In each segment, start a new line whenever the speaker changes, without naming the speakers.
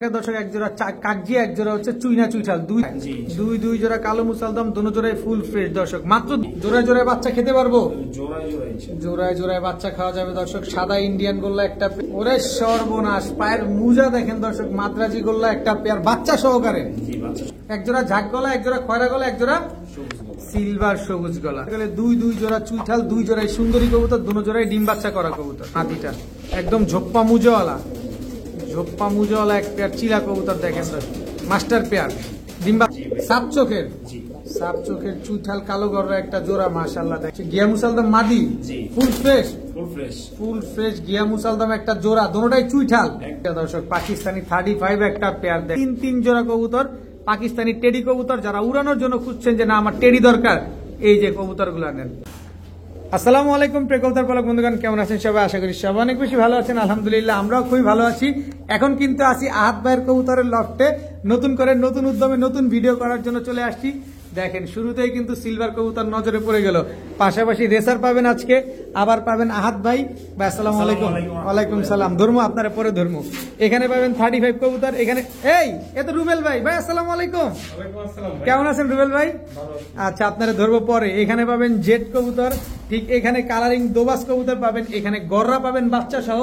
दर्शक एक जोड़ा कागजी एक जोड़ा হচ্ছে চুইনা চুইঠাল দুই জোড়া কালো মুসালদম দোনো জোড়াই ফুল ফ্রেশ দর্শক মাত্র জোড়ায় জোড়ায় বাচ্চা খেতে পারবো জোড়ায় জোড়ায় বাচ্চা খাওয়া যাবে দর্শক সাদা ইন্ডিয়ান গোল্লা একটা ওরে সর্বনাশ পায়ের মুজা দেখেন দর্শক মাদ্রাজি গোল্লা একটা পেয়ার বাচ্চা সহকারে এক জোড়া ঝাক গলা এক জোড়া খয়রা গলা এক জোড়া সিলভার সবুজ গলা দুই জোড়া চুইঠাল দুই জোড়াই সুন্দরী কবুতর দোনো জোড়াই ডিম বাচ্চা করা কবুতর হাতিটা একদম ঝোপ্পা মুজাওয়ালা झोप्पा मुजवाला एक पेयर चिला कबूतर देखें मास्टर पेयर डिम्बा साप चोखेर चुईठाल कालो गररा एक जोड़ा माशाल्लाह देखिए गिया मुसालदम मादी फुल फ्रेश गिया मुसालदम एक जोड़ा दोनोटाई चुईठाल एक दर्शक पाकिस्तानी 35 एक पेयर तीन जोड़ा कबूतर पाकिस्तानी टेडी कबूतर যারা উড়ানোর জন্য খুঁজছেন যে না আমার টেডি দরকার এই যে কবুতরগুলো নেন। আসসালামু আলাইকুম প্রিয় কবুতর পালক বন্ধুগণ কেমন আছেন সবাই আশা করি সবাই অনেক বেশি ভালো আছেন আলহামদুলিল্লাহ আমরাও খুবই ভালো আছি। এখন কিন্তু আছি আহাদ ভাইয়ের কবুতরের লফটে নতুন করে নতুন উদ্যমে নতুন ভিডিও করার জন্য চলে আসছি। দেখেন শুরুতেই কিন্তু সিলভার কবুতর নজরে পড়ে গেল পাশাপাশি রেসার পাবেন আজকে আবার পাবেন আহাদ ভাই। আসসালামু আলাইকুম। ওয়ালাইকুম সালাম। ধর্ম আপনারা পরে ধর্ম এখানে পাবেন 35 কবুতর এখানে এই এত রুবেল ভাই আসসালামু আলাইকুম। কেমন আছেন রুবেল ভাই? আচ্ছা আপনারা ধরবো পরে। এখানে পাবেন জেড কবুতর ঠিক এখানে কালারিং দোবাস কবুতর পাবেন এখানে গররা পাবেন বাচ্চা সহ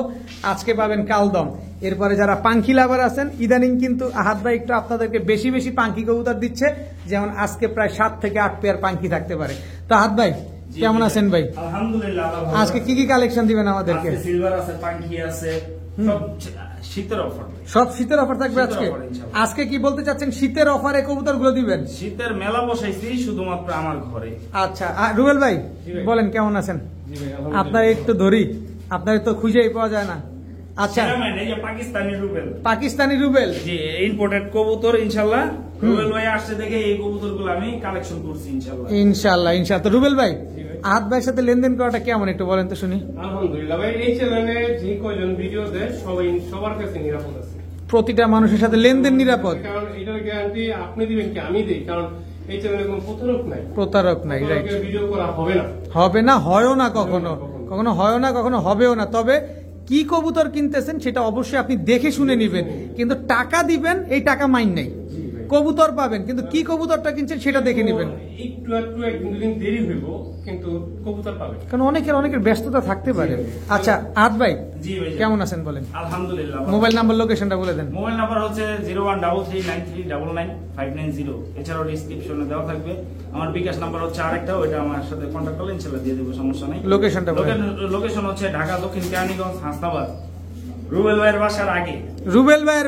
আজকে পাবেন কালদম। এরপরে যারা পাঙ্খি লাভার আছেন ইদানিং কিন্তু আহাদ ভাই একটু আপনাদেরকে বেশি বেশি পাঙ্খি কবুতর দিচ্ছে যেমন আজকে প্রায় 7 থেকে 8 পেয়ার পাঙ্খি থাকতে পারে। তো আহাদ ভাই কেমন আছেন ভাই?
আলহামদুলিল্লাহ।
আজকে কি কি কালেকশন দিবেন আমাদেরকে?
সিলভার আছে পাঙ্খি আছে
সব শীতের অফার থাকবে আজকে। আজকে কি বলতে চাচ্ছেন শীতের অফারে কবুতর গুলো দিবেন?
শীতের মেলা বসাইছি শুধুমাত্র আমার ঘরে।
আচ্ছা রুবেল ভাই বলেন কেমন আছেন? আপনার একটু ধরি আপনার তো খুঁজেই পাওয়া যায় না। আচ্ছা পাকিস্তানি রুবেল
জি ইম্পোর্টেড কবুতর ইনশাআল্লাহ রুবেল ভাই আসছে দেখে এই কবুতরগুলো আমি কালেকশন করছি
ইনশাআল্লাহ। তো রুবেল ভাই আহাদ ভাইয়ের সাথে লেনদেন করাটা কেমন একটু বলেন তো শুনি।
আলহামদুলিল্লাহ ভাই এই চ্যানেলে যে কয়জন ভিডিও দেয় সবার কাছে নিরাপদ আছে।
প্রতিটা মানুষের সাথে লেনদেন নিরাপদ
কারণ এটার গ্যারান্টি আপনি দিবেন কি আমি দেই কারণ এই চ্যানেলে কোনো প্রতারক নাই রাইট। ভিডিও করা হবে না হয়ও না কখনো হয় না কখনো হবেও না। তবে কি কবুতর কিনতেছেন সেটা অবশ্যই আপনি দেখে শুনে নিবেন কিন্তু টাকা দিবেন এই টাকা মাইন নাই কবুতর পাবেন কিন্তু কি কবুতরটা কিনছেন সেটা দেখে নিবেন। একটু একদিন দেরি হইব কিন্তু কবুতর পাবেন
কারণ অনেকের ব্যস্ততা থাকতে পারে। আচ্ছা আহাদ ভাই কেমন আছেন বলেন?
আলহামদুলিল্লাহ।
মোবাইল নাম্বার লোকেশনটা বলে দেন।
মোবাইল নাম্বার হচ্ছে 013393999590। এছাড়াও ডিসক্রিপশনে দেওয়া থাকবে। আমার বিকাশ নাম্বার হচ্ছে আরেকটা ওইটা আমার সাথে কন্টাক্ট করলে ইনশাআল্লাহ দিয়ে দেব সমস্যা নাই।
লোকেশনটা বলেন।
লোকেশন হচ্ছে ঢাকা দক্ষিণ কেরানীগঞ্জ হাসনাবাদ রুবেল ভাইয়ের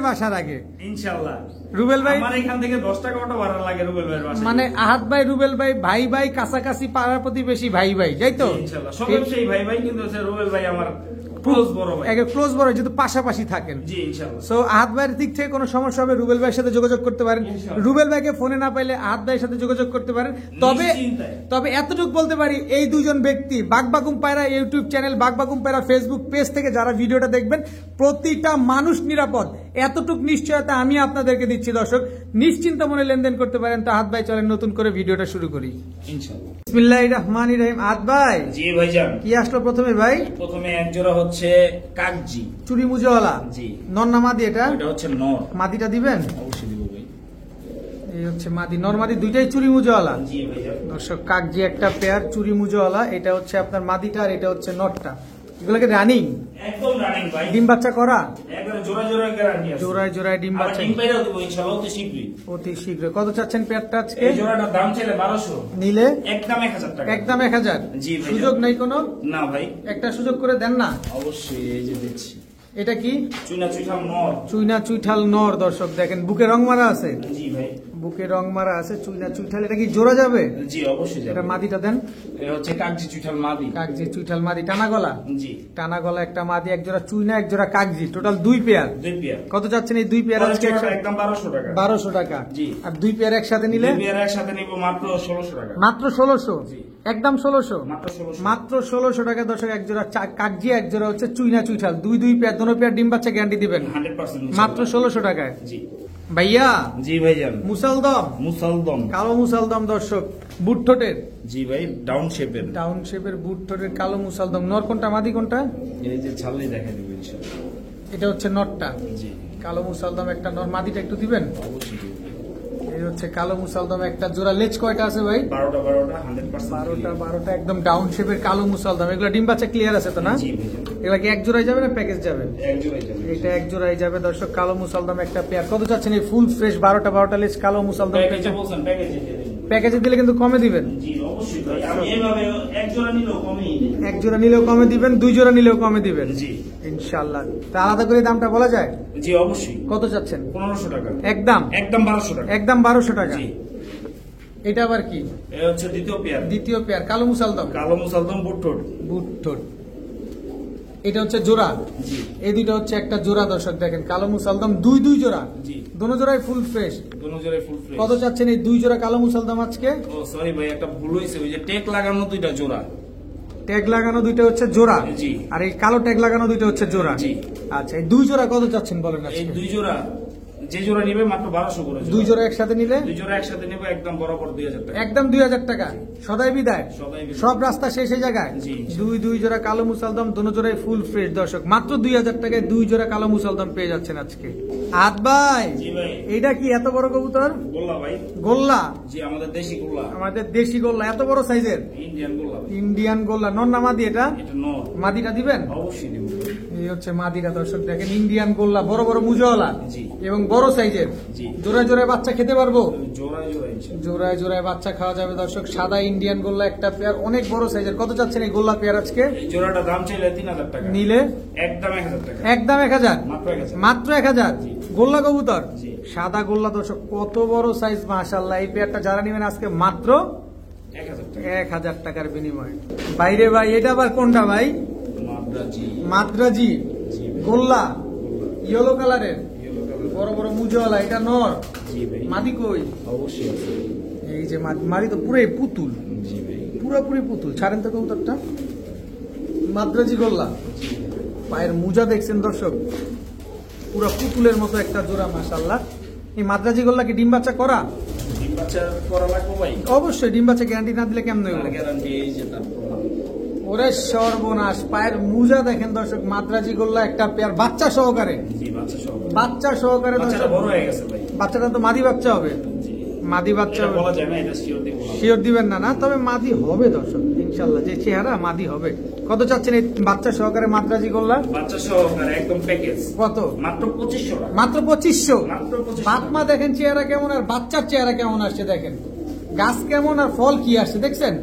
বাসার আগে ইনশাআল্লাহ। রুবেল ভাই আমার এখান থেকে 10 টাকা অটো ভাড়া লাগে রুবেল ভাইয়ের বাসা
মানে আহাদ ভাই রুবেল ভাই ভাই কাছাকাছি পাড়ার প্রতিবেশী ভাই যাই তো
ইনশাআল্লাহ সবাই সেই ভাই কিন্তু রুবেল ভাই আমার ক্লোজ বড় যেহেতু পাশাপাশি থাকেন। জি ইনশাআল্লাহ। সো আহাদ ভাইয়ের দিক থেকে কোনো সমস্যা হবে রুবেল ভাইয়ের সাথে যোগাযোগ করতে পারেন। রুবেল ভাইকে ফোনে না পাইলে আহাদ ভাইয়ের সাথে যোগাযোগ করতে পারেন। তবে এতটুকু বলতে পারি এই দুজন ব্যক্তি বাগবাগুম পায়রা ইউটিউব চ্যানেল বাগবাগুম পায়রা ফেসবুক পেজ থেকে যারা ভিডিওটা দেখবেন প্রতিটা মানুষ নিরাপদ এতটুকু নিশ্চয়তা আমি আপনাদেরকে দিচ্ছি দর্শক নিশ্চিন্ত মনে লেনদেন করতে পারেন। তো আহাদ ভাই চলেন নতুন করে ভিডিওটা শুরু করি ইনশাআল্লাহ। বিসমিল্লাহির রহমানির রহিম। আহাদ ভাই জি ভাইজান কি
আসলো প্রথমে ভাই?
প্রথমে এক জোড়া হচ্ছে কাগজি
চুরি মুজওয়ালা
জি
নর না মাদি? এটা
হচ্ছে নর।
মাদিটা দিবেন?
অবশ্যই দিব ভাই।
এই হচ্ছে মাদি নর মাদি দুইটাই চুরি মুজওয়ালা।
জি ভাইজান।
দর্শক কাগজি একটা পেয়ার চুরি মুজওয়ালা এটা হচ্ছে আপনার মাদিটা আর এটা হচ্ছে নরটা। এগুলোকে রানিং
একদম রানিং ভাই
ডিম বাচ্চা করা
একবারে জোড়া গ্যারান্টি আছে।
জোড়ায় ডিম বাচ্চা
ডিম পাইরাও দেব ইনশাআল্লাহ অতি শীঘ্র। কত চাচ্ছেন পেয়ারটা আজকে? এই জোড়াটার দাম চাইলে 1200
নিলে
একদম 1000 টাকা।
একদম 1000?
জি ভাই।
সুযোগ নাই কোনো?
না ভাই
একটা সুযোগ করে দেন না।
অবশ্যই এই যে দিচ্ছি।
এটা কি?
চুইনা
চুইঠাল নর দর্শক দেখেন বুকে রং মারা আছে।
জি ভাই
বুকে রং মারা আছে চুইনা চুইঠাল। এটা কি জোড়া যাবে?
জি অবশ্যই যাবে।
এটা মাদিটা দেন।
এটা হচ্ছে কাগজি চুইঠাল মাদি টানা গলা। জি টানা গলা
একটা মাদি এক জোড়া চুইনা এক জোড়া কাগজি টোটাল 2 পেয়ার। কত যাচ্ছেন এই 2 পেয়ার আজকে?
একদম 1200 টাকা।
1200 টাকা জি। আর 2 পেয়ার একসাথে নিলে?
2 পেয়ার একসাথে নিব মাত্র 1600 টাকা।
মাত্র 1600? জি একদম 1600
মাত্র
1600 টাকা দর্শক। এক জোড়া কাগজি এক জোড়া হচ্ছে চুইনা চুইঠাল 2 পেয়ার দোনো পেয়ার ডিম বাচ্চা গ্যারান্টি দিবেন
100%
মাত্র 1600 টাকায়।
জি
ভাইয়া
জি ভাইজান
মুসালদম কালো মুসালদম দর্শক বুট ঠোঁটের।
জি ভাই ডাউন শেপের
বুট ঠোঁটের কালো মুসালদম। নর কোনটা মাদি কোনটা?
এই যে ছালনি দেখা দিবেন ইনশাআল্লাহ।
এটা হচ্ছে নটটা।
জি
কালো মুসালদম একটা নর, মাদিটা একটু দিবেন। এই হচ্ছে কালো মুসালদম একটা জোড়া। লেজ কয়টা আছে ভাই? 12টা একদম ডাউন শেপের কালো মুসালদম। এগুলো ডিম বাচ্চা ক্লিয়ার আছে তো না? এগুলা কি এক জোড়ায় যাবে না প্যাকেজ যাবে? এটা এক জোড়ায় যাবে দর্শক। কালো মুসালদম একটা পেয়ার। কত চাচ্ছেন এই ফুল ফ্রেশ 12টা লেজ কালো মুসালদম? প্যাকেজে দিলে কিন্তু কমে দিবেন। এক জোড়া নিলেও কমে দিবেন, 2 জোড়া নিলেও কমে দিবেন ইনশাআল্লাহ। তা আলাদা করে দামটা বলা যায়?
জি অবশ্যই।
কত চাচ্ছেন?
1500 টাকা
একদম
1200 টাকা।
একদম 1200 টাকা। এটা আবার কি?
এটা হচ্ছে দ্বিতীয় পেয়ার
কালো মুসালদম। বুট ঠোঁট। এটা হচ্ছে জোড়া। এই দুইটা হচ্ছে একটা জোড়া দর্শক দেখেন। কালো মুসালদম দুই জোড়া। দোনো জোড়াই ফুল ফ্রেশ। কত চাচ্ছেন এই 2 জোড়া কালো মুসালদম আজকে?
ও সরি ভাই, একটা ভুল হয়েছে। ওই যে ট্যাগ লাগানো 2টা জোড়া।
ট্যাগ লাগানো 2টা হচ্ছে জোড়া।
জি।
আর এই কালো ট্যাগ লাগানো 2টা হচ্ছে জোড়া।
জি।
আচ্ছা, এই 2 জোড়া কত চাচ্ছেন বলেন
এই
আজকে?
2 জোড়া, যে জোড়া নিবে মাত্র 1200 করে।
2 জোড়া একসাথে নিলে?
2 জোড়া একসাথে নিবে একদম বরাবর 2000 টাকা।
একদম 2000 টাকা। সদাই বিদায়।
সদাই বিদায়।
সব রাস্তা শেষ হয়ে জায়গায়।
জি।
2 জোড়া কালো মুসালদম, দোনো জোড়াই ফুল ফ্রেশ দর্শক। মাত্র 2000 টাকায় 2 জোড়া কালো মুসালদম পেয়ে যাচ্ছেন আজকে। আদ ভাই,
জি ভাই।
এইটা কি এত বড় কবুতর?
গোল্লা ভাই।
গোল্লা?
জি, আমাদের দেশি গোল্লা।
আমাদের দেশি গোল্লা। এত বড় সাইজের
ইন্ডিয়ান গোল্লা।
ইন্ডিয়ান গোল্লা। নর না মাদি এটা?
এটা নর।
মাদিটা দিবেন?
অবশ্যই দেব।
এই হচ্ছে মাদিরা দর্শক দেখেন। ইন্ডিয়ান গোল্লা, বড় বড় মুজওয়ালা।
জি।
এবং বড় সাইজের।
জি।
জোড়ায় বাচ্চা খেতে পারবো?
জোড়ায় ইনশাআল্লাহ।
জোড়ায় বাচ্চা খাওয়া যাবে দর্শক। সাদা ইন্ডিয়ান গোল্লা একটা পেয়ার, অনেক বড় সাইজের। কত চাচ্ছেন এই গোল্লা পেয়ার আজকে?
এই জোড়াটা দাম চাইলে 3000 টাকা।
নিলে?
একদম 1000 টাকা।
একদম 1000?
মাত্র 1000।
মাত্র 1000? গোল্লা কবুতর?
জি।
সাদা গোল্লা দর্শক, কত বড় সাইজ মাশাআল্লাহ। এই পেয়ারটা যারা নেবেন আজকে মাত্র
1000 টাকা।
1000 টাকার বিনিময়ে। বাইরে ভাই, এটা আবার কোনটা ভাই? মাদ্রাজি গোল্লা, ইয়েলো কালারের, বড় বড় মুজওয়ালা। এটা নর?
জি ভাই।
মাদি কই?
অবশ্যই আছে।
এই যে মাদি তো পুরোই পুতুল।
জি ভাই।
পুরোপুরি পুতুল। ছাড়েন তো কবুতরটা। মাদ্রাজি গোল্লা। পায়ের মুজা দেখছেন দর্শক, পুরো পুতুলের মতো একটা জোড়া মাশাআল্লাহ। এই মাদ্রাজি গোল্লা কি ডিম বাচ্চা করা?
ডিম বাচ্চা করা লাগবে ভাই?
অবশ্যই। ডিম বাচ্চা গ্যারান্টি না দিলে কেমন হইব?
গ্যারান্টি এই যে তার প্রমাণ।
ওরে সর্বনাশ, পায়ের মুজা দেখেন দর্শক। মাদ্রাজি গোল্লা একটা পেয়ার, বাচ্চা সহকারে।
জি, বাচ্চা সহকারে।
বাচ্চা সহকারে
বাচ্চাটা
দর্শক।
বড় হয়ে গেছে ভাই।
বাচ্চাটা তো মাদি বাচ্চা হবে।
জি।
মাদি বাচ্চা
এটা
হবে।
বলা যায় না, এটা শিওর দিব না।
শিওর দিবেন না? না, তবে মাদি হবে দর্শক ইনশাল্লাহ। যে চেহারা, মাদি হবে। কত চাচ্ছেন এই বাচ্চা সহকারে মাদ্রাজি গোল্লা?
বাচ্চা সহকারে একদম প্যাকেজ।
কত?
মাত্র 2500 টাকা।
মাত্র 2500?
মাত্র 2500
বাপমা দেখেন চেহারা কেমন, আর বাচ্চার চেহারা কেমন আসছে দেখেন। গাছ কেমন আর ফল কি আসছে দেখছেন।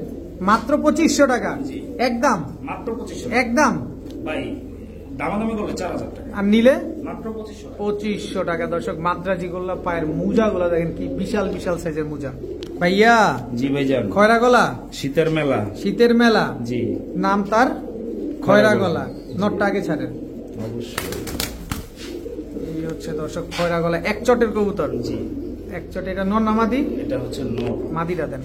মাত্র 2500 টাকা।
জি।
একদম?
মাত্র 2500
একদম
ভাই। দামাদামি করলে 4000 টাকা।
আর নিলে?
মাত্র 2500।
2500 টাকা দর্শক। মাদ্রাজি গোল্লা। পায়ের মুজা গুলা দেখেন কি বিশাল বিশাল সাইজের মুজা। ভাইয়া,
জি ভাইজান।
খয়রা গলা?
শীতের মেলা।
শীতের মেলা?
জি।
নাম তার খয়রা গলা। নটটা আগে ছাড়েন।
অবশ্যই।
এই হচ্ছে দর্শক খয়রা গলা, এক চটের কবুতর।
জি।
এক চটে। এটা নর না মাদি?
এটা হচ্ছে নর।
মাদিটা দেন।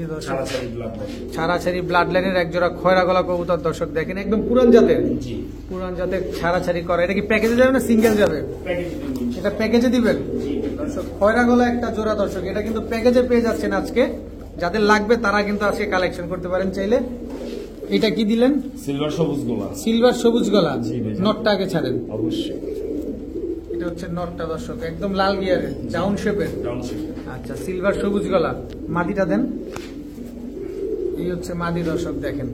এই দর্শক
ছাড়াছাড়ি ব্লাড।
ছাড়াছাড়ি ব্লাড লাইনের এক জোড়া খয়রা গলা কবুতর দর্শক দেখেন। একদম পুরান জাতের।
জি।
পুরান জাতের ছাড়াছাড়ি করা। এটা কি প্যাকেজে যাবে না সিঙ্গেল যাবে?
প্যাকেজ দিন।
এটা প্যাকেজে দিবেন
জি।
দর্শক। খয়রা গলা একটা জোড়া দর্শক। এটা কিন্তু প্যাকেজে পেয়ে যাচ্ছেন আজকে। যাদের লাগবে তারা কিন্তু আজকে কালেকশন করতে পারেন চাইলে। এটা কি দিলেন?
সিলভার সবুজ গোলা।
সিলভার সবুজ গলা।
জি ভাই।
নটটা আগে ছাড়েন।
অবশ্যই।
এটা হচ্ছে নটটা দর্শক, একদম লাল গিয়ারের, ডাউন শেপের।
ডাউনশিপ।
আচ্ছা, সিলভার সবুজ গলা। মাদিটা দেন। এই হচ্ছে মাদি দর্শক দেখেন।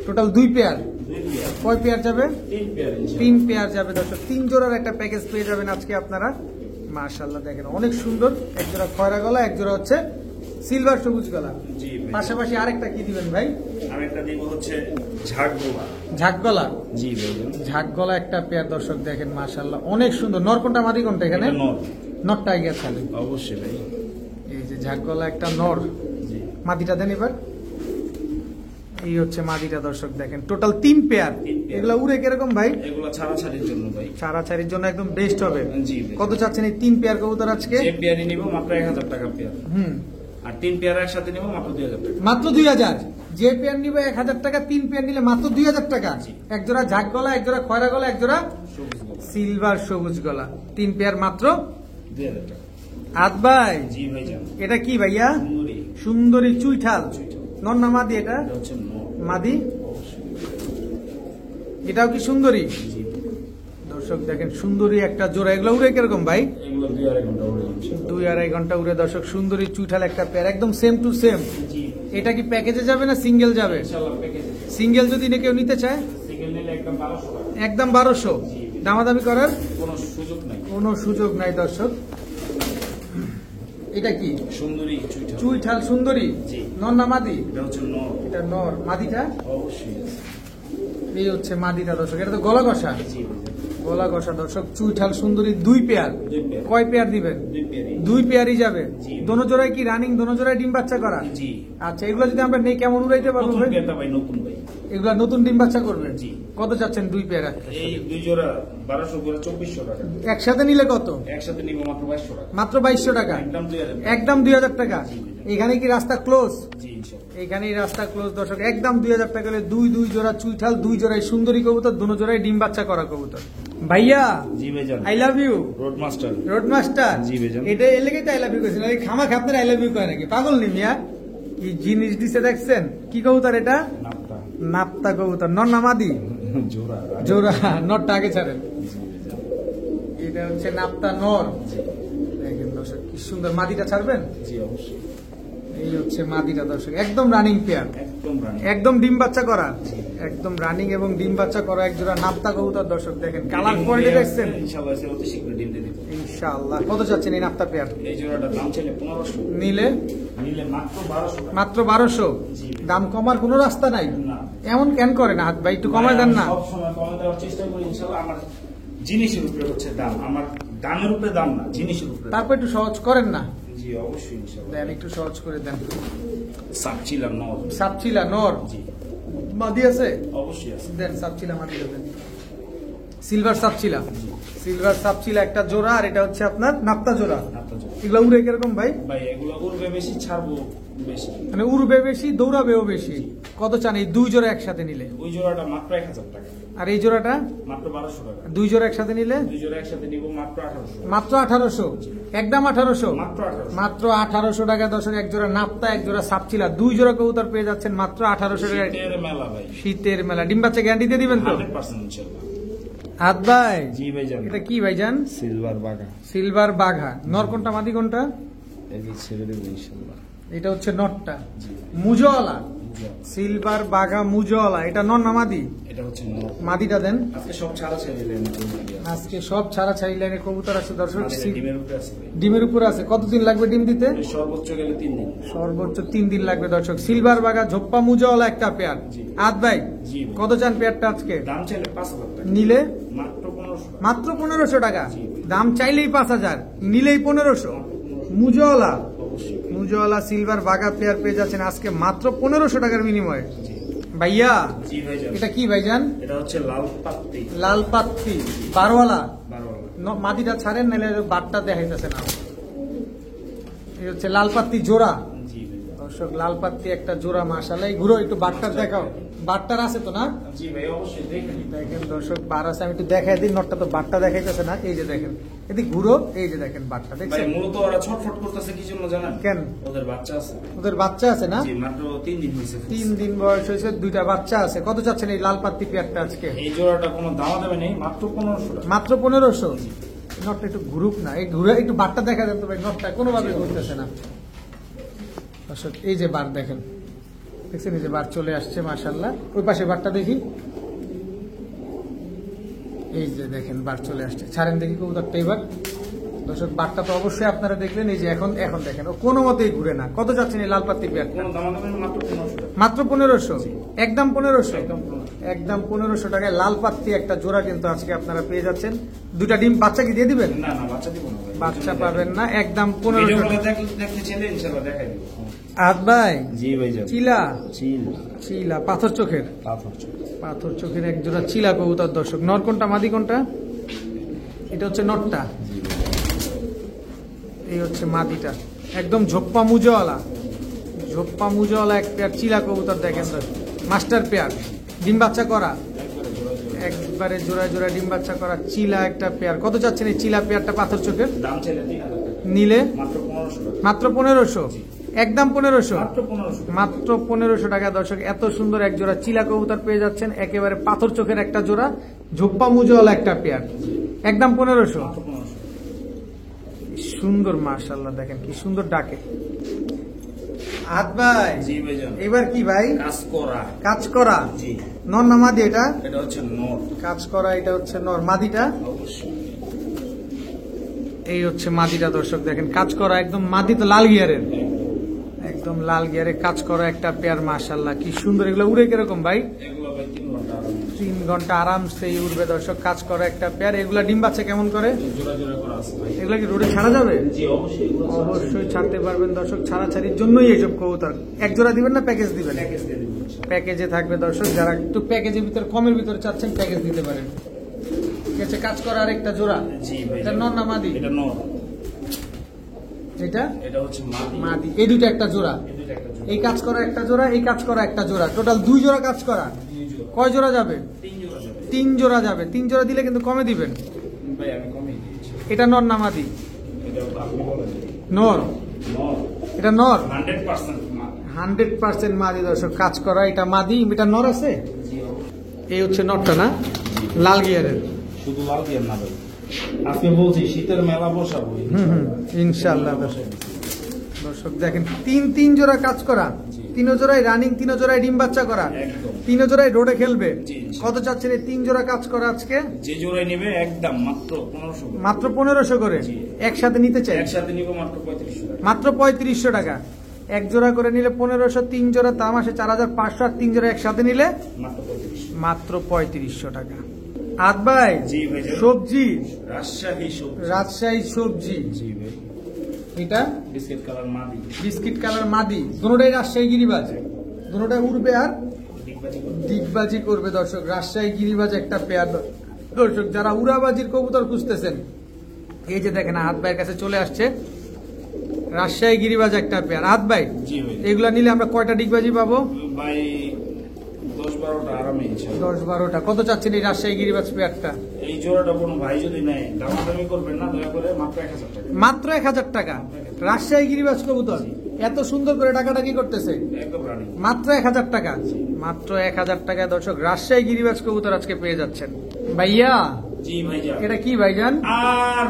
Total 2 pair.
2 পেয়ার।
কয় পেয়ার যাবে?
3 পেয়ার।
3 পেয়ার যাবে দর্শক। 3 জোড়ার একটা প্যাকেজ পেয়ে যাবেন আজকে আপনারা। মাশাআল্লাহ দেখেন অনেক সুন্দর। এক জোড়া খয়রা গলা, এক জোড়া হচ্ছে সিলভার সবুজ গলা।
জি ভাই।
পাশাপাশি আরেকটা কি দিবেন ভাই?
আরেকটা দিব হচ্ছে ঝাড় গোলা।
ঝাঁক গলা।
জি ভাই।
ঝাঁক গলা একটা পেয়ার দর্শক দেখেন মাশাআল্লাহ অনেক সুন্দর। নর কোনটা মাদি কোনটা এখানে?
এটা নর।
নরটা আগে ছাড়েন।
অবশ্যই ভাই।
এই যে ঝাঁক গলা একটা নর।
জি।
মাদিটা দেন এবার। এই হচ্ছে মাদিটা দর্শক দেখেন। Total 3 pair. এগুলা উড়ে কিরকম ভাই?
এগুলো ছাড়াছাড়ির জন্য ভাই।
ছাড়াছাড়ির জন্য একদম বেস্ট হবে।
জি ভাই।
কত চাচ্ছেন এই 3 পেয়ার কবুতর আজকে?
যে পেয়ারই নিব মাত্র 1000 টাকা পেয়ার। আর 3 পেয়ার একসাথে নিব মাত্র 2000 টাকা।
মাত্র 2000। যে পেয়ার নিবে 1000 টাকা, 3 পেয়ার নিলে মাত্র 2000 টাকা। এক জোড়া ঝাঁক গলা, এক জোড়া খয়রা গলা, এক জোড়া
সবুজ গোলা।
সিলভার সবুজ গলা। 3 পেয়ার মাত্র
2000 টাকা।
আদ ভাই,
জি ভাইজান।
এটা কি ভাইয়া?
সুন্দরী।
সুন্দরী চুইঠাল। নর না মাদি এটা?
এটা হচ্ছে নর।
মাদি।
অবশ্যই।
এটাও কি সুন্দরী?
জি।
দর্শক
দর্শক দেখেন সুন্দরী একটা জোড়া, এগুলো উড়ে কিরকম ভাই?
এগুলো 2-2.5 ঘন্টা উড়ে যাচ্ছে।
2-2.5 ঘন্টা উড়ে দর্শক সুন্দরী চুইঠাল একটা পেয়ার, একদম সেম টু সেম।
জি
এটা কি প্যাকেজে যাবে না সিঙ্গেল যাবে?
ইনশাআল্লাহ প্যাকেজে।
সিঙ্গেল যদি কেউ নিতে চায়
সিঙ্গেল নিলে একদম 1200 টাকা।
একদম 1200, দামাদামি করার
কোনো সুযোগ নাই।
কোনো সুযোগ নাই দর্শক। এটা কি
সুন্দরী চুইঠাল।
চুইঠাল সুন্দরী?
জি।
নর না মাদি?
এটা হচ্ছে নর।
এটা নর, মাদিটা?
অবশ্যই।
এই হচ্ছে মাদিটা দর্শক, এটা তো গলা কষা।
জি ভাইজান।
গলা কষা দর্শক, চুইঠাল সুন্দরী 2 পেয়ার।
2 পেয়ার।
কয় পেয়ার দিবেন?
2 পেয়ারই।
2 পেয়ারই যাবে।
জি।
দোনো জোড়ায় কি রানিং, দোনো জোড়ায় ডিম বাচ্চা করা?
জি।
আচ্ছা, এগুলো যদি আমরা নেই কেমন উড়াইতে পারবো
নতুন
ভাই?
পেয়ারটা ভাই, নতুন ভাই।
এগুলা নতুন ডিম বাচ্চা করবে?
জি।
কত চাচ্ছেন 2 পেয়ার?
এই 2 জোড়া 1200 করে 2400 টাকা।
একসাথে নিলে কত?
একসাথে নিব মাত্র 2200 টাকা।
মাত্র 2200 টাকা।
একদম 2000 টাকা।
একদম 2000 টাকা।
জি।
এখানে কি রাস্তা ক্লোজ?
জি ইনশাআল্লাহ।
এখানেই রাস্তা ক্লোজ দর্শক, একদম 2000 টাকা হলে 2 জোড়া চুইঠাল, 2 জোড়ায় সুন্দরী কবুতর, দোনো জোড়ায় ডিম বাচ্চা করা কবুতর। ভাইয়া
জি ভাইজান।
I love you
road master.
Road master.
জি ভাইজান।
এটা এর লেগেই তো আই লাভ ইউ করেছিল, এই খামা খাপনের আই লাভ ইউ কয় নাকি? পাগল নি মিয়া, কি জিনিস দিছে দেখছেন? কি কবুতর এটা?
নাপটা।
নাপ্তা কবুতর, নর না মাদি?
জোড়া।
জোড়া, নরটা আগে ছাড়েন।
জি ভাইজান।
এটা হচ্ছে নাপ্তা নর। দেখেন দর্শক কি সুন্দর, মাদিটা ছাড়বেন?
জি অবশ্যই।
এই হচ্ছে মাদিটা দর্শক, একদম রানিং পেয়ার,
একদম রানি।
একদম ডিম বাচ্চা করা, একদম রানিং এবং ডিম বাচ্চা করা এক জোড়া নাপ্তা কবুতর দর্শক। দেখেন কালার কোয়ালিটি দেখছেন?
ইনশাআল্লাহ সে অতি শীঘ্র ডিম দিয়ে দিবে।
ইনশাআল্লাহ। কত চাচ্ছেন এই নাপ্তা পেয়ার?
এই জোড়াটার দাম চাইলে 1500,
নিলে
নিলে মাত্র 1200 টাকা।
মাত্র 1200।
জি।
দাম কমার কোনো রাস্তা নাই?
না।
এমন কেন করেন হাত ভাই, একটু কমায় দেন না?
সব সময় কমে দেওয়ার চেষ্টা করি ইনশাআল্লাহ। আমার জিনিসের উপরে হচ্ছে দাম, আমার দামের উপরে দাম না, জিনিসের উপরে দাম।
তারপর একটু সহজ করেন না?
জি অবশ্যই ইনশাআল্লাহ।
দেন একটু সহজ করে দেন।
সাপচিলা নর।
সাপচিলা নর,
জি
মাদি আছে?
অবশ্যই আছে।
দেন সাপচিলা মাদি দেন। সিলভার সাপচিলা, সিলভার সাপচিলা একটা জোড়া, আর এটা হচ্ছে আপনার নাপ্তা জোড়া।
নাপটা জোড়া।
এগুলো উড়ে কিরকম ভাই?
ভাই এগুলো উড়বে বেশি, ছাড়বো বেশি।
মানে উড়বে বেশি, দৌড়াবেও বেশি। কত চান এই 2 জোড়া একসাথে নিলে?
ওই জোড়াটা মাত্র 1000 টাকা।
আর এই জোড়াটা
মাত্র 1200 টাকা।
2 জোড়া একসাথে নিলে?
2 জোড়া একসাথে নিব মাত্র 1800।
মাত্র 1800, একদম 1800।
মাত্র 1800।
মাত্র 1800 টাকা দর্শক, এক জোড়া নাপ্তা, এক জোড়া সাপচিলা, 2 জোড়া কবুতর পেয়ে যাচ্ছেন মাত্র 1800 টাকা।
শীতের মেলা ভাই।
শীতের মেলা, ডিম বাচ্চা গ্যারান্টি দিয়ে দিবেন তো?
100% ইনশাআল্লাহ।
হাত ভাই,
জি ভাইজান।
এটা কি ভাইজান?
সিলভার বাগা।
সিলভার বাঘা। নর কোনটা, মাদি কোনটা?
এই যে ছেড়ে দেব ইনশাআল্লাহ।
এটা হচ্ছে নরটা,
জি।
মুজওয়ালা সিলভার বাঘা মুজওয়ালা। এটা নর না মাদি?
এটা হচ্ছে নর।
মাদিটা দেন।
আজকে সব ছাড়া ছেড়ে দিলেন।
আজকে সব ছাড়া ছাড়ি লাইনে কবুতর আছে দর্শক।
ডিমের উপরে আছে ভাই।
ডিমের উপরে আছে। কতদিন লাগবে ডিম দিতে?
সর্বোচ্চ গেলে 3 দিন।
সর্বোচ্চ 3 দিন লাগবে দর্শক। সিলভার বাঘা ঝোপ্পা মুজওয়ালা একটা পেয়ার।
জি।
হাত ভাই
জি ভাই।
কত চান পেয়ারটা আজকে?
দাম চাইলে 5000 টাকা।
নিলে
মাত্র 1500 টাকা।
মাত্র 1500 টাকা।
জি।
দাম চাইলেই 5000, নিলেই 1500। মুজওয়ালা,
অবশ্যই।
মুজওয়ালা সিলভার বাঘা পেয়ার পেয়ে যাচ্ছেন আজকে মাত্র 1500 টাকার বিনিময়ে।
জি।
ভাইয়া
জি ভাইজান।
এটা কি ভাইজান?
এটা হচ্ছে লাল পাত্তি।
লাল পাত্তি, বারওয়ালা।
12
মাদিটা ছাড়েন, নাহলে বাটটা দেখাইতেছে না। এই হচ্ছে লাল পাত্তি জোড়া
জি ভাইজান।
দর্শক, লাল পাত্তি একটা জোড়া। মাশাআল্লাহ, ঘুরো একটু বাটটার দেখাও। বাটটার আছে তো না?
জি ভাই অবশ্যই দেখেন।
দেখেন দর্শক, বার আছে, আমি একটু দেখাই দিই। নটটা তো বাটটা দেখাইতেছে না। এই যে দেখেন, এদিকে ঘুরো, এই যে দেখেন বাটটা
ভাই
দেখছেন?
মূলত ওরা ছটফট করতেছে কি জন্য জানেন?
কেন?
ওদের বাচ্চা আছে।
ওদের বাচ্চা আছে না?
জি মাত্র 3 দিন হয়েছে।
3 দিন বয়স হয়েছে, 2টা বাচ্চা আছে। কত চাচ্ছেন এই লাল পাত্তি পেয়ারটা আজকে?
এই জোড়াটা কোনো দাম দেবে নেই, মাত্র 1500 টাকা।
মাত্র 1500। নটটা একটু ঘুরুক না, এই ঘুরে একটু বাটটা দেখা যাবে ভাই। নটটা কোনোভাবে ঘুরতেছে না দর্শক। এই যে বার দেখেন, দেখছেন? এই যে বার চলে আসছে মাশাআল্লাহ। ওই পাশে বারটা দেখি, এই যে দেখেন বার চলে আসছে। ছাড়েন দেখি কবুতরটা এবার দর্শক। বারটা তো অবশ্যই আপনারা দেখলেন। এই যে এখন এখন দেখেন, ও কোনো মতেই ঘুরে না। কত যাচ্ছেন এই লাল পাত্তি পেয়ারটা?
কোনো দাম দেবে না, মাত্র 1500 টাকা।
মাত্র 1500, একদম 1500।
একদম 1500।
একদম 1500 টাকায় লাল পাত্তি একটা জোড়া কিন্তু আজকে আপনারা পেয়ে যাচ্ছেন। 2টা ডিম বাচ্চা কি দিয়ে দিবেন?
না না, বাচ্চা দিব না ভাই।
বাচ্চা পাবেন না, একদম
ভিডিও
1500
কলে
টাকা।
দেখতে চাইলে ইনশাআল্লাহ দেখাই দিব।
হাত ভাই,
জি ভাইজান।
চিলা,
চিল
চিলা পাথর চোখের,
পাথর।
পাথর চোখের এক জোড়া চিলা কবুতর দর্শক। নর কোনটা, মাদি কোনটা? এটা হচ্ছে নটটা, এই হচ্ছে মাদিটা। একদম ঝোপ্পা মুজওয়ালা, ঝোপ্পা মুজওয়ালা এক পেয়ার চিলা কবুতর দেখেন দর্শক। মাস্টার পেয়ার, ডিম বাচ্চা করা, একবারে জোড়ায় জোড়ায় ডিম বাচ্চা করা চিলা একটা পেয়ার। কত চাচ্ছেন এই চিলা পেয়ারটা পাথর চোখের?
দাম চাইলে 3000 টাকা।
নিলে
মাত্র 1500 টাকা।
মাত্র 1500। একদম 1500,
মাত্র 1500।
মাত্র 1500 টাকা দর্শক। এত সুন্দর এক জোড়া চিলা কবুতর পেয়ে যাচ্ছেন, একেবারে পাথর চোখের একটা জোড়া, ঝোপ্পা মুজওয়ালা একটা পেয়ার, একদম 1500।
মাত্র 1500।
সুন্দর মাশাআল্লাহ, দেখেন কি সুন্দর ডাকে। হাত ভাই,
জি ভাইজান।
এবার কি ভাই?
কাজ করা।
কাজ করা
জি।
নর না মাদি এটা?
এটা হচ্ছে নর।
কাজ করা, এটা হচ্ছে নর, মাদিটা?
অবশ্যই।
এই হচ্ছে মাদিটা দর্শক, দেখেন কাজ করা একদম মাদি, তো লাল গিয়ারের, একদম লাল গিয়ারে কাজ করা একটা পেয়ার। মাশাআল্লাহ কি সুন্দর। এগুলো উড়ে কিরকম ভাই?
এগুলো ভাই 3 ঘন্টা আরাম।
3 ঘন্টা আরামসে উড়বে দর্শক, কাজ করা একটা পেয়ার। এগুলা ডিম বাচ্চা কেমন করে?
জোড়া জোড়া করা আছে ভাই।
এগুলা কি রোডে ছাড়া যাবে?
জি অবশ্যই। এগুলো
অবশ্যই ছাড়তে পারবেন দর্শক, ছাড়াছাড়ির জন্যই এইসব কবুতর। এক জোড়া দিবেন না প্যাকেজ দিবেন?
প্যাকেজ দিয়ে দিব।
প্যাকেজে থাকবে দর্শক, যারা একটু প্যাকেজের ভিতরে কমের ভিতরে চাচ্ছেন প্যাকেজ দিতে পারেন। ঠিক আছে, কাজ করা আর একটা জোড়া।
জি ভাই।
এটা নর না মাদি?
এটা নর।
এটা
এটা হচ্ছে মাদি।
মাদি। এই দুটো একটা জোড়া,
এই দুইটা একটা জোড়া।
এই কাজ করা একটা জোড়া, এই কাজ করা একটা জোড়া, টোটাল 2 জোড়া কাজ করা।
2 জোড়া।
কয় জোড়া যাবে?
3 জোড়া যাবে।
3 জোড়া যাবে। 3 জোড়া দিলে কিন্তু কমে দিবেন।
ভাই আমি কমিয়ে দিয়েছি।
এটা নর না মাদি?
এটা আপনি বলেন।
নর।
নর।
এটা নর,
100% মাদি।
100% মাদি দর্শক, কাজ করা। এটা মাদি, এটা নর আছে।
জি অবশ্যই।
এই হচ্ছে নরটা না, লাল গিয়ারের।
শুধু লাল দিয়ে না ভাই, আজকে বলছি শীতের মেলা বসাবো।
ইনশাআল্লাহ দর্শক দেখেন, 3 জোড়া কাজ করা, 3 জোড়ায় রানিং, 3 জোড়ায় ডিম বাচ্চা করা,
একদম।
3 জোড়ায় রোডে খেলবে।
জি, জি।
কত চাচ্ছেন এই 3 জোড়া কাজ করা আজকে?
যে জোড়াই নেবে একদম মাত্র 1500 করে।
মাত্র 1500 করে।
জি।
একসাথে নিতে চাই
একসাথে নিব মাত্র 3500 টাকা।
মাত্র 3500 টাকা। এক জোড়া করে নিলে 1500, 3 জোড়া তার মাসে 4500, আর 3 জোড়া একসাথে নিলে
মাত্র 3500।
মাত্র 3500 টাকা। হাত ভাই,
জি ভাই।
সবজি
রাজশাহী সবজি।
রাজশাহী সবজি,
জি ভাই।
এটা
বিস্কিট কালার মাদি।
বিস্কিট কালার মাদি, দুটোটাই রাজশাহী গিরিবাজ, দুটোটাই উড়বে আর
ডিগবাজি করে।
ডিগবাজি করবে দর্শক। রাজশাহী গিরিবাজ একটা পেয়ার দর্শক, যারা উড়াবাজির কবুতর খুঁজতেছেন, এই যে দেখেন হাত ভাইয়ের কাছে চলে আসছে রাজশাহী গিরিবাজ একটা পেয়ার। হাত ভাই,
জি ভাই।
এগুলা নিলে আমরা কয়টা ডিগবাজি পাবো?
ভাই 10-12টা আরামে ইনশাআল্লাহ।
10-12টা। কত চাচ্ছেন এই রাজশাহী গিরিবাজ পেয়ারটা?
এই জোড়াটা কোনো ভাই যদি নেয় দামাদামি করবেন না, দয়া করে মাত্র 1000 টাকা।
মাত্র 1000 টাকা। রাজশাহী গিরিবাজ কবুতর এত সুন্দর করে টাকাটা কি করতেছে?
একদম রানি।
মাত্র 1000 টাকা। মাত্র 1000 টাকায় দর্শক রাজশাহী গিরিবাজ কবুতর আজকে পেয়ে যাচ্ছেন। ভাইয়া,
জি ভাইজান।
এটা কি ভাইজান?
আর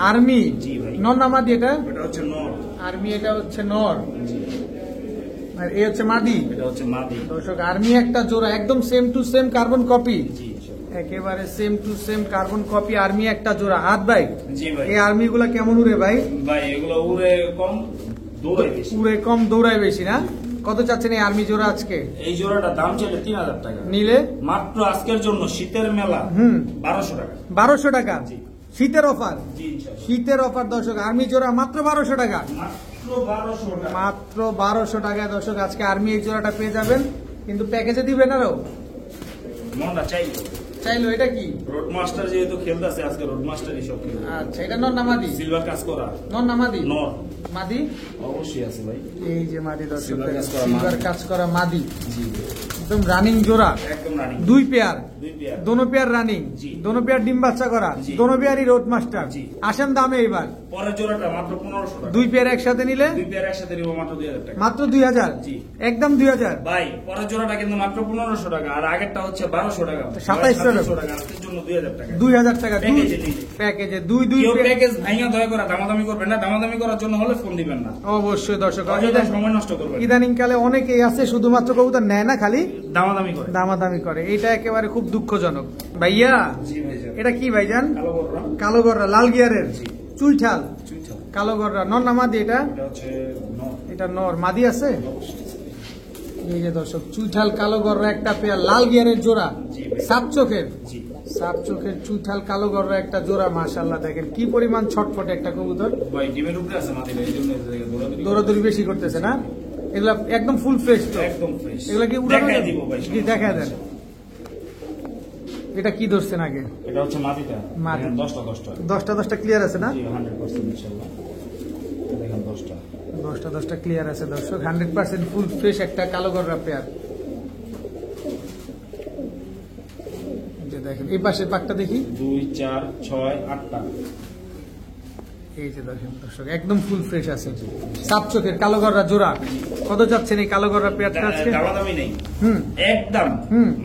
আর্মি।
জি ভাই।
নর না মাদি এটা?
এটা হচ্ছে নর।
আর্মি, এটা হচ্ছে নর,
জি।
আর এই হচ্ছে মাদি।
এটা হচ্ছে মাদি।
দর্শক আর্মি একটা জোড়া, একদম same to same carbon copy,
জি ইনশাআল্লাহ।
একেবারে same to same carbon copy army একটা জোড়া। হাত ভাই,
জি ভাই।
এই আর্মি গুলা কেমন উড়ে ভাই?
ভাই এগুলো উড়ে কম, দৌড়ায় বেশি।
উড়ে কম, দৌড়ায় বেশি না? কত চাচ্ছেন এই আর্মি জোড়া আজকে?
এই জোড়াটা দাম চাইলে 3000 টাকা,
নিলে
মাত্র আজকের জন্য শীতের মেলা 1200 টাকা।
1200 টাকা।
জি।
শীতের অফার,
জি ইনশাআল্লাহ।
শীতের অফার দর্শক, আর্মি জোড়া মাত্র 1200 টাকা।
মাত্র 1200 টাকা।
মাত্র 1200 টাকায় দর্শক আজকে আর্মি এই জোড়াটা পেয়ে যাবেন, কিন্তু প্যাকেজে দিবেন আরো।
মনটা চাইলো।
চাইলো। এটা কি?
রোড মাস্টার যেহেতু খেলতেছে আজকে, রোড মাস্টারই সব খেলবে।
আচ্ছা, এটা নর না মাদি?
সিলভার কাজ করা
নর না মাদি?
নর।
মাদি।
অবশ্যই আছে ভাই।
এই যে মাদি দর্শক,
সিলভার কাজ করা
সিলভার
মাদি।
কাজ করা মাদি,
জি
একদম রানিং জোড়া,
একদম রানি।
2 পেয়ার,
2 পেয়ার।
দোনো পেয়ার রানিং,
জি।
দোনো পেয়ার ডিম বাচ্চা করা,
জি।
দোনো পেয়ারই রোড মাস্টার।
জি।
আসেন দামে এবার,
পরের জোড়াটা মাত্র 1500 টাকা।
2 পেয়ার একসাথে নিলে
2 পেয়ার একসাথে নিব মাত্র 2000 টাকা।
মাত্র 2000।
জি।
একদম 2000।
ভাই পরের জোড়াটা কিন্তু মাত্র 1500 টাকা, আর আগেরটা হচ্ছে 1200 টাকা।
2700
টাকা। আজকের জন্য 2000 টাকা।
2000 টাকা।
প্যাকেজে নিলে।
প্যাকেজে 2
কেউ
পেয়ার।
প্যাকেজ ভাঙা দয়া করে দামাদামি করবেন না, দামাদামি করার জন্য হলে ফোন দিবেন না।
অবশ্যই দর্শক,
অযথা সময় নষ্ট করবেন না।
ইদানিং কালে অনেকেই আছে শুধুমাত্র কবুতর নেয় না, খালি
দামাদামি করে।
দামাদামি করে, এটা একেবারে খুব দুঃখজনক। ভাইয়া,
জি ভাইজান।
এটা কি ভাইজান?
কালো বড়রা।
কালো গররা, লাল গিয়ারের,
জি।
চুইঠাল,
চুইঠা।
কালো গররা। নর না মাদি এটা?
এটা হচ্ছে নর।
এটা নর। মাদি আছে?
অবশ্যই।
এই যে দর্শক, চুইঠাল কালো গররা একটা পেয়ার, লাল গিয়ারের জোড়া,
জি ভাই।
সাত চোখের,
জি।
সাত চোখের চুইঠাল কালো গররা একটা জোড়া। মাশাআল্লাহ, দেখেন কি পরিমাণ ছটফটে একটা কবুতর,
ভাই ডিমের উপরে আছে মাটিতে, এই জন্য দৌড়াদৌড়ি করে।
দৌড়াদৌড়ি বেশি করতেছে না? এগুলা একদম ফুল ফ্রেশ তো?
একদম ফ্রেশ।
এগুলা কি উড়ানো
দেখাই
যাবে?
দিব ভাই।
জি, দেখায় দেন। এটা কি ধরছেন আগে?
এটা হচ্ছে মাটিটা।
মাটি।
দেখেন 10টা 10টা।
10টা ক্লিয়ার আছে না?
জি 100% ইনশাআল্লাহ। দেখেন 10টা।
10টা ক্লিয়ার আছে দর্শক, 100% ফুল ফ্রেশ একটা কালো গররা পেয়ার। যে দেখেন এই পাশের পাকটা দেখি।
2 4 6 8টা।
এই যে দেখেন দর্শক একদম ফুল ফ্রেশ আছে, সাপ চোখের কালো গররা জোড়া। কত যাচ্ছেন এই কালো গররা পেয়ারটা আজকে?
দামাদামি নেই, একদম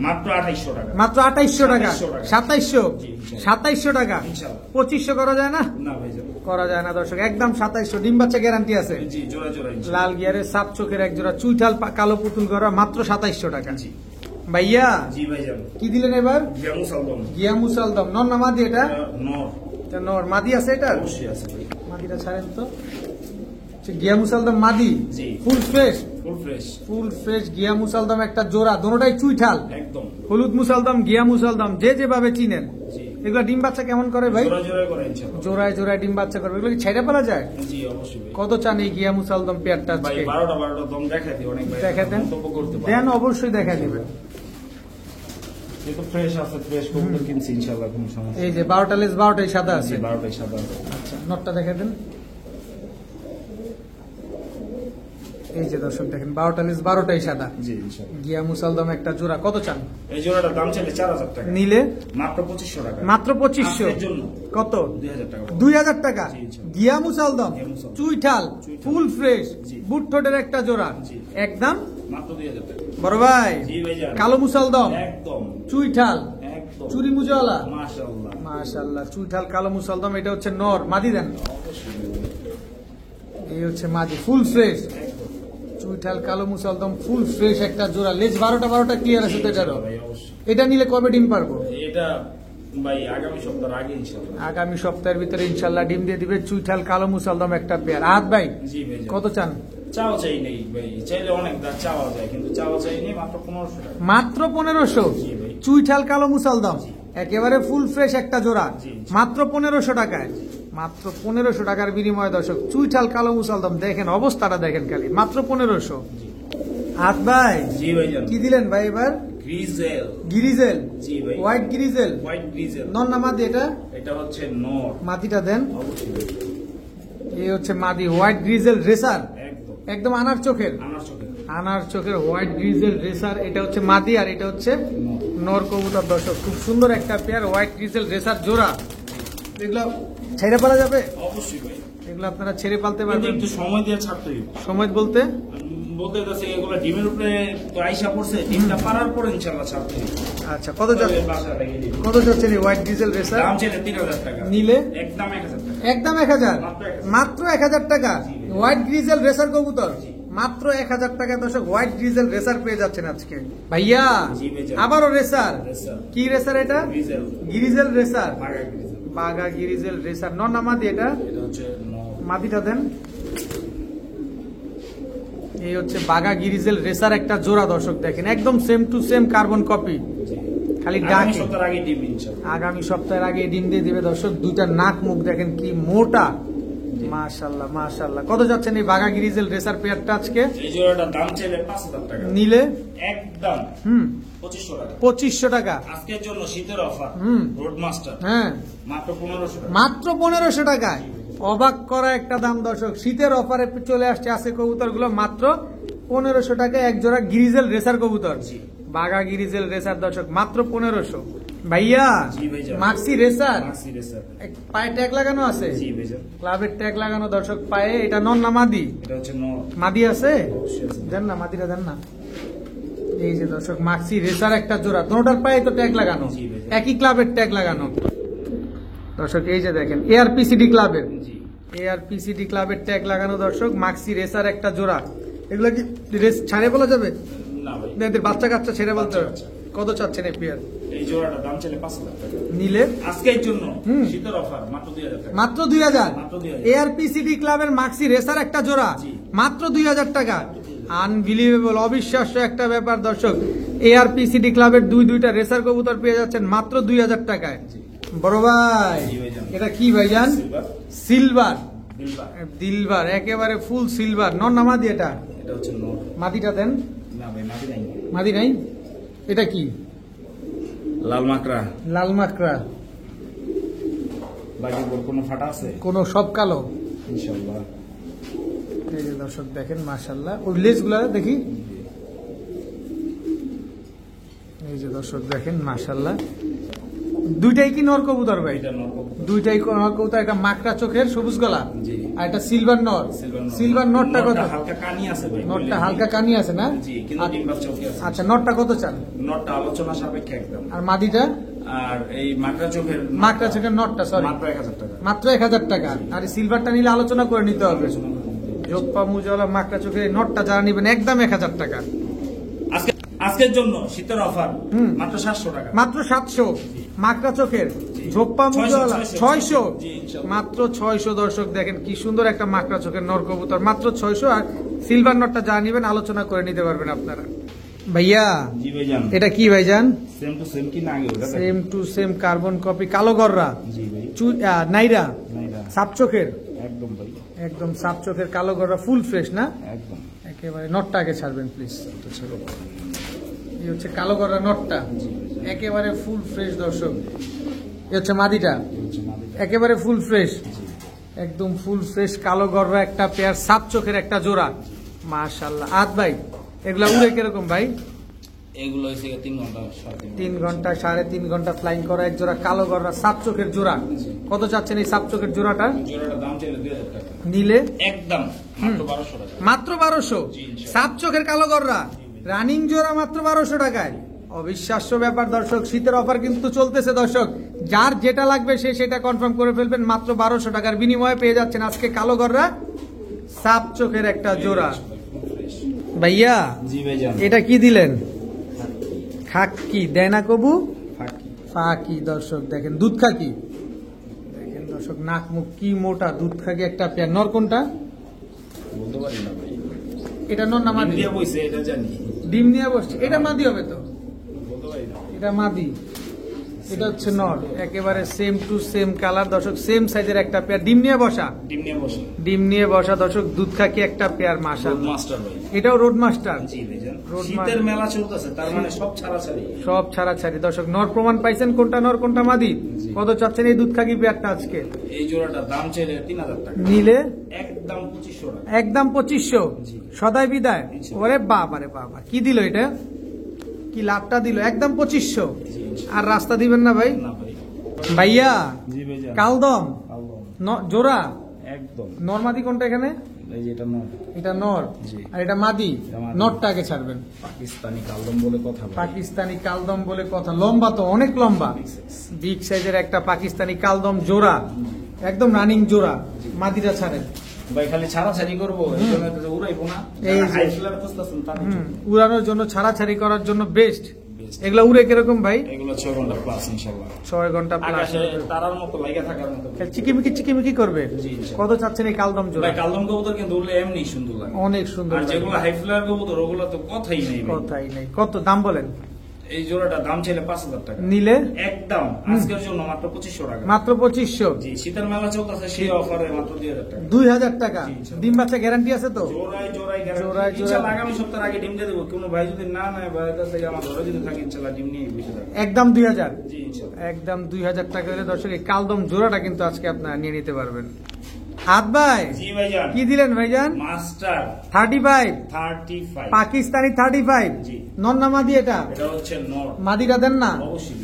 মাত্র 2800 টাকা।
মাত্র 2800 টাকা, 2700,
জি,
2700 টাকা,
ইনশাআল্লাহ।
2500 করা যায় না?
না ভাইজান,
করা যায় না দর্শক, একদম 2700। ডিম বাচ্চা গ্যারান্টি আছে।
জি জোড়া জোড়া ইনশাআল্লাহ।
লাল গিয়ারের সাপ চোখের এক জোড়া চুইঠাল কালো পুতুল গড়া মাত্র 2700 টাকা।
জি
ভাইয়া
জি ভাইজান।
কি দিলেন এবার?
গিয়া মুসালদম।
গিয়া মুসালদম নর না মাদি? এটা
নর।
এটা নর। মাদি আছে এটা?
অবশ্যই আছে ভাই।
মাদিটা ছাড়েন তো। গিয়া মুসালদম মাদি,
জি।
Full fresh,
full fresh.
Full fresh গিয়া মুসালদম একটা জোড়া, দোনোটাই চুইঠাল।
একদম
হলুদ মুসালদম, গিয়া মুসালদম যে যেভাবে চিনেন।
জি।
এগুলা ডিম বাচ্চা কেমন করে ভাই?
জোড়া জোড়া করে ইনশাআল্লাহ।
জোড়ায় জোড়ায় ডিম বাচ্চা করবে, এগুলো কি ছেড়ে ফেলা যায়?
জি অবশ্যই ভাই।
কত চান এই গিয়া মুসালদম পেয়ারটা
ভাই
আজকে?
12টা দম দেখাই দিই, অনেক ভাই
দেখা দেন,
মন্তব্য করতে পারে।
দেন অবশ্যই দেখা দিবেন।
যেহেতু ফ্রেশ আছে, ফ্রেশ কবুতর কিনছি ইনশাআল্লাহ, কোনো সমস্যা
এই যে 12টা লেজ 12টাই সাদা আছে।
12টাই সাদা আছে।
আচ্ছা নটটা দেখা দেন। এই যে দর্শক দেখেন 12টা লেজ 12টাই সাদা।
জি ইনশাআল্লাহ।
গিয়া মুসালদম একটা জোড়া, কত চান?
এই জোড়াটার দাম চাইলে 4000 টাকা,
নিলে
মাত্র 2500 টাকা।
মাত্র 2500।
আজকের জন্য
কত?
2000 টাকা।
2000 টাকা।
জি, ইনশাআল্লাহ।
গিয়া মুসালদম
গিয়া মুসালদম।
চুইঠাল ফুল ফ্রেশ
জি।
বুট ঠোঁটের একটা জোড়া,
জি।
একদম
মাত্র 2000 টাকা।
বড় ভাই।
জি ভাইজান।
কালো মুসালদম
একদম
চুইঠাল
একদম
চুরি মুজওয়ালা,
মাশাআল্লাহ।
মাশাআল্লাহ। চুইঠাল কালো মুসালদম, এটা হচ্ছে নর। মাদি দেন। এই হচ্ছে মাদি, ফুল ফ্রেশ চুইঠাল কালো মুসালদম ফুল ফ্রেশ একটা জোড়া। লেজ 12টা ক্লিয়ার আছে তো এটারও?
ভাই অবশ্যই।
এটা নিলে কবে ডিম পারবো?
এটা ভাই আগামী সপ্তাহের আগে ইনশাআল্লাহ।
আগামী সপ্তাহের ভিতরে ইনশাল্লাহ ডিম দিয়ে দিবে চুইঠাল কালো মুসালদম একটা পেয়ার। আহাত ভাই
জি ভাইজান।
কত চান?
চাওয়া চাই নেই ভাই, চাইলে অনেক দাম চাওয়া যায়, কিন্তু চাওয়া চাই নেই, মাত্র 1500 টাকা।
মাত্র 1500।
জি ভাই।
চুইঠাল কালো মুসালদম একেবারে ফুল ফ্রেশ একটা জোড়া,
জি।
মাত্র 1500 টাকায়। মাত্র 1500 টাকার বিনিময়ে দর্শক চুইঠাল কালো মুসালদম দেখেন অবস্থাটা, দেখেন খালি, মাত্র 1500। হাত ভাই
জি ভাইজান।
কি দিলেন ভাই এবার?
গ্রিজেল।
গিরিজেল,
জি ভাই।
White grizzle,
white grizzle.
নন না মাদি? এটা
এটা হচ্ছে নর।
মাদিটা দেন।
অবশ্যই ভাই।
এই হচ্ছে মাদি, হোয়াইট গ্রিজেল রেসার,
একদম
একদম আনার চোখের,
আমার চোখে
আনার চোখের হোয়াইট গ্রিজেল রেসার। এটা হচ্ছে মাদি আর এটা হচ্ছে নর কবুতর। দর্শক খুব সুন্দর একটা পেয়ার, হোয়াইট গ্রিজেল রেসার জোড়া। এগুলো ছেড়ে পালা যাবে?
অবশ্যই ভাই,
এগুলো আপনারা ছেড়ে পালতে
কিন্তু
পারবেন।
একটু সময় দিয়ে ছাড়তে হবে।
সময় বলতে
বলতে যাচ্ছে এগুলো ডিমের উপরে তো আইসা পড়ছে, ডিমটা পারার পর ইনশাআল্লাহ ছাড়তে হবে।
আচ্ছা কত যাচ্ছে?
বাসা থেকে দিবে।
কত যাচ্ছে হোয়াইট গ্রিজেল রেসার?
দাম চাইলে 3000 টাকা,
নিলে
একদম 1000 টাকা।
একদম 1000, মাত্র 1000 টাকা। হোয়াইট গ্রিজেল রেসার কবুতর মাত্র 1000 টাকা। দর্শক হোয়াইট গ্রিজেল রেসার পেয়ে যাচ্ছেন আজকে। ভাইয়া
জি ভাইজান।
আবারও রেসার।
রেসার।
কি রেসার এটা?
গ্রিজেল।
গিরিজেল রেসার,
বাগা গ্রিজেল।
বাগা গিরিজেল রেসার। নর না মাদি? এটা
এটা হচ্ছে নর।
মাদিটা দেন। এই হচ্ছে বাগা গিরিজেল রেসার একটা জোড়া। দর্শক দেখেন একদম same to same carbon copy,
জি।
খালি
আগামী
ডাকে।
সপ্তাহের আগে ডিম ইনশাআল্লাহ।
আগামী সপ্তাহের আগে ডিম দিয়ে দিবে দর্শক। দুইটা নাক মুখ দেখেন কি মোটা, মাশাআল্লাহ মাশাআল্লাহ। কত যাচ্ছেন এই বাগা গিরিজেল রেসার পেয়ারটা আজকে?
এই জোড়াটার দাম চাইলে 5000 টাকা,
নিলে
একদম 2500 টাকা।
2500 টাকা।
আজকের জন্য শীতের অফার, রোডমাস্টার
হ্যাঁ
মাত্র 1500 টাকা।
মাত্র 1500 টাকায়। অবাক করা একটা দাম দর্শক। শীতের অফারে চলে আসছে আছে কবুতর গুলো মাত্র 1500 টাকায় এক জোড়া গিরিজেল রেসার কবুতর।
জি।
বাগা গিরিজেল রেসার দর্শক মাত্র 1500। ভাইয়া
জি ভাইজান।
Maksi racer,
Maksi racer.
পায়ে ট্যাগ লাগানো আছে?
জি ভাইজান।
ক্লাবের ট্যাগ লাগানো দর্শক পায়ে। এটা নন না মাদি?
এটা হচ্ছে নর।
মাদি আছে?
অবশ্যই আছে।
দেন না মাদিটা দেন না। এই যে দর্শক মাক্সি রেসার একটা জোড়া, দুটোটার পায়ে তো ট্যাগ লাগানো,
জি ভাইজান।
একই ক্লাবের ট্যাগ লাগানো। দর্শক এই যে দেখেন এআরপিসিডি ক্লাবের,
জি।
এআরপিসিডি ক্লাবের ট্যাগ লাগানো দর্শক মাক্সি রেসার একটা জোড়া। এগুলো কি রেস ছাড়ে বলা যাবে?
না ভাই,
না, এদের বাচ্চা কাচ্চা ছেড়ে বলতে হবে।
বাচ্চা।
কত চাচ্ছেন এই পেয়ার?
এই জোড়াটার দাম চাইলে 5000 টাকা,
নিলে
আজকের জন্য শীতের অফার মাত্র 2000 টাকা।
মাত্র 2000।
মাত্র 2000।
এআরপিসিডি ক্লাবের মাক্সি রেসার একটা জোড়া
জি।
মাত্র 2000 টাকা। আনবিলিভেবল, অবিশ্বাস্য একটা ব্যাপার দর্শক। এআরপিসিডি ক্লাবের দুইটা রেসার কবুতর পেয়ে যাচ্ছেন মাত্র 2000 টাকায়। বড় ভাই
জি ভাইজান।
এটা কি ভাইজান?
সিলভার।
সিলভার,
দিলবা।
দিলবার, একেবারে ফুল সিলভার। নর না মাদি? এটা
এটা হচ্ছে নর।
মাদিটা দেন।
না ভাই, মাটি নাই।
মাদি নাই? এটা কি?
লাল মাকড়া।
লাল মাকড়া।
বাকি কোনো ফাটা আছে?
কোন সব কালো।
ইনশাআল্লাহ।
এই যে দর্শক দেখেন মাশাআল্লাহ। ওই লেজগুলা দেখি। এই যে দর্শক দেখেন মাশাআল্লাহ। দুইটাই কি নর কবুতর ভাই?
এটা নর কবুতর।
দুইটাই নর কবুতর, একটা মাকড়া চোখের সবুজ গলা
জি।
আর একটা সিলভার নর। সিলভার নরটা কত?
হালকা কানি আছে ভাই,
নরটা হালকা কানি আছে না?
জি, কিন্তু ডিম বাচ্চা ওকে আছে।
আচ্ছা, নরটা কত চান?
নটটা আলোচনা সাপেক্ষে একদম।
আর মাদিটা?
আর এই মাকড়া চোখের
মাকড়া চোখের নরটা সরি
মাত্র 1000 টাকা।
মাত্র 1000 টাকা। আর এই সিলভারটা নিলে আলোচনা করে নিতে হবে। জোপ্পা মুজওয়ালা মাকড়া চোখের নটটা যারা নিবেন একদম 1000 টাকা।
আজকের জন্য শীতের অফার
হুম।
মাত্র 700 টাকা।
মাত্র 700 মাকড়া চোখের ঝোপ্পা মুজওয়ালা 600
জি, ইনশাআল্লাহ।
মাত্র 600। দর্শক দেখেন কি সুন্দর একটা মাকড়া চোখের নর কবুতর, মাত্র 600। আর সিলভার নটটা যা নিবেন আলোচনা করে নিতে পারবেন আপনারা। ভাইয়া
জি ভাইজান,
এটা কি ভাইজান?
সেম টু সেম কি না আগে ওটা?
Same to same carbon copy, কালো গররা,
জি ভাই,
নাইরা,
নাইরা।
সাপ চোখের,
একদম ভাই,
একদম সাপ চোখের কালো গররা, ফুল ফ্রেশ না?
একদম।
একেবারে নটটা আগে ছাড়বেন প্লিজ। এই হচ্ছে কালো গররা নটটা, একেবারে ফুল ফ্রেশ দর্শক। এই হচ্ছে মাদিটা, একেবারে ফুল ফ্রেশ, একদম ফুল ফ্রেশ কালো গররা একটা পেয়ার, সাপ চোখের একটা জোড়া। মাশাআল্লাহ। আদ ভাই এগুলা উড়ে কিরকম ভাই?
এগুলো হচ্ছে 3 ঘন্টা
3 ঘন্টা 3.5 ঘন্টা ফ্লাইং করা এক জোড়া কালো গররা সাপ চোখের জোড়া। কত চাচ্ছেন এই সাপ চোখের জোড়াটা?
জোড়াটার দাম ছিল 2000 টাকা
নিলে
একদম মাত্র 1200 টাকা।
মাত্র 1200।
জি, ইনশাআল্লাহ।
সাপ চোখের কালো গররা রানিং জোড়া মাত্র 1200 টাকায়। অবিশ্বাস্য ব্যাপার দর্শক, শীতের অফার কিন্তু চলতেছে দর্শক। যার যেটা লাগবে সে সেটা কনফার্ম করে ফেলবেন। মাত্র 1200 টাকার বিনিময়ে পেয়ে যাচ্ছেন আজকে কালো গররা সাপ চোখের একটা জোড়া। ভাইয়া
জি ভাইজান,
এটা কি দিলেন? খাক কি দেয় না কবু?
ফাঁকি।
ফাঁকি। দর্শক দেখেন দুধ খাকি, দেখেন দর্শক নাক মুখ কি মোটা, দুধ খাকি একটা পেয়ার। নর কোনটা?
বলতে পারি না ভাই,
এটা নর না মাদি?
ইন্ডিয়া বইছে এটা জানি,
ডিম নিয়ে বসছে, এটা মাদি হবে তো?
বলতে পারি না।
এটা মাদি, এটা হচ্ছে নর। একেবারে সেম টু সেম কালার দর্শক, সেম সাইজের একটা পেয়ার, ডিম নিয়ে বসা।
ডিম নিয়ে বসে
ডিম নিয়ে বসা দর্শক, দুধ খাকি একটা পেয়ার। মাশাআল্লাহ।
মাস্টার ভাই।
এটাও রোড মাস্টার।
জি ভাইজান,
রোড
শীতের মেলা চলতেছে, তার মানে সব ছাড়াছাড়ি।
সব ছাড়াছাড়ি দর্শক। নর প্রমাণ পাইছেন কোনটা নর কোনটা মাদি? কত চাচ্ছেন এই দুধ খাকি পেয়ারটা আজকে?
এই জোড়াটার দাম চাইলে 3000 টাকা,
নিলে
একদম 2500 টাকা।
একদম 2500।
জি।
সদাই বিদায়।
ইনশাআল্লাহ।
ওরে বাবা রে বাবা, কি দিল এটা? কি লাভটা দিল? একদম 2500।
জি, ইনশাআল্লাহ।
আর রাস্তা দিবেন না ভাই?
না ভাই।
ভাইয়া
জি ভাইজান,
কালদম জোড়া
একদম।
নর মাদি কোনটা এখানে?
এই যে এটা নর,
এটা নর
জি।
আর এটা মাদি।
এটা মাদি।
নরটা আগে ছাড়বেন।
পাকিস্তানি কালদম বলে কথা ভাই।
পাকিস্তানি কালদম বলে কথা, লম্বা তো অনেক লম্বা, বিগ সাইজের একটা পাকিস্তানি কালদম জোড়া, একদম রানিং জোড়া। মাদিটা ছাড়েন।
ভাই খালি ছাড়াছাড়ি করবো, এই জন্য তো উড়াইবো না।
এই যে।
হাই ফ্লার খুঁজতেছেন তার জন্য।
উড়ানোর জন্য ছাড়াছাড়ি করার জন্য বেস্ট। এগুলা উড়ে কিরকম ভাই?
এগুলো 6 ঘন্টা প্লাস ইনশাআল্লাহ।
6 ঘন্টা প্লাস।
আকাশে তারার মতো লাগা থাকার মতো।
চিকিমিকি করবে।
জি, ইনশাআল্লাহ।
কত চাচ্ছেন এই কালদম জোড়া?
ভাই কালদম কবুতর কিন্তু উড়লে এমনি সুন্দর লাগে।
অনেক সুন্দর
আর
লাগে।
যেগুলো হাই ফ্লার কবুতর ওগুলো তো কথাই নেই ভাই।
কথাই নেই। কত দাম বলেন?
এই জোড়াটার দাম ছিল 5000 টাকা,
নিলে
একদম আজকের জন্য মাত্র 2500 টাকা।
মাত্র 2500।
জি, শীতের মেলা চলতেছে, সেই অফারে মাত্র 2000 টাকা।
2000 টাকা।
জি, ইনশাআল্লাহ।
ডিম বাচ্চা গ্যারান্টি আছে তো?
জোড়ায়
জোড়ায়
গ্যারান্টি। ইনশাআল্লাহ আগামী সপ্তাহের আগে ডিম দিয়ে দেবো। কোনো ভাই যদি না নেয়, ভাইয়ের কাছে আমার ঘরে যদি থাকে ইনশাআল্লাহ ডিম নিয়ে বসে থাকবে।
একদম 2000।
জি ইনশাআল্লাহ।
একদম 2000 টাকা হলে দর্শক এই কালদম জোড়াটা কিন্তু আজকে আপনারা নিয়ে নিতে পারবেন। হাত ভাই
জি ভাইজান,
কি দিলেন ভাইজান?
মাস্টার
35
35।
পাকিস্তানি 35।
জি।
নর না মাদি এটা?
এটা হচ্ছে নর।
মাদিটা দেন না
অবশ্যই।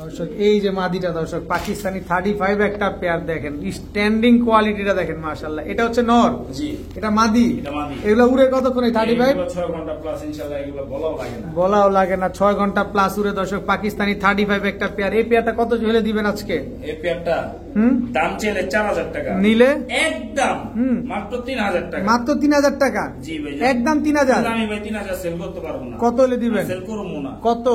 দর্শক। এই যে মাদিটা দর্শক, পাকিস্তানি 35 একটা পেয়ার, দেখেন স্ট্যান্ডিং কোয়ালিটিটা দেখেন মাশাআল্লাহ। এটা হচ্ছে নর,
জি,
এটা মাদি।
এটা মাদি।
এগুলো উড়ে কতক্ষণে? 35
এগুলো 6 ঘন্টা প্লাস ইনশাআল্লাহ, এগুলো বলাও লাগে না।
বলাও লাগে না, 6 ঘন্টা প্লাস উড়ে দর্শক। পাকিস্তানি 35 একটা পেয়ার। এই পেয়ারটা কত হলে দিবেন আজকে?
এই পেয়ারটা
হুম
দাম চাইলে 4000 টাকা,
নিলে
একদম মাত্র 3000 টাকা।
মাত্র 3000 টাকা।
জি ভাই,
একদম 3000।
আমি ভাই 3000 সেল করতে পারবো না।
কত হলে দিবেন?
সেল করবো না।
কত?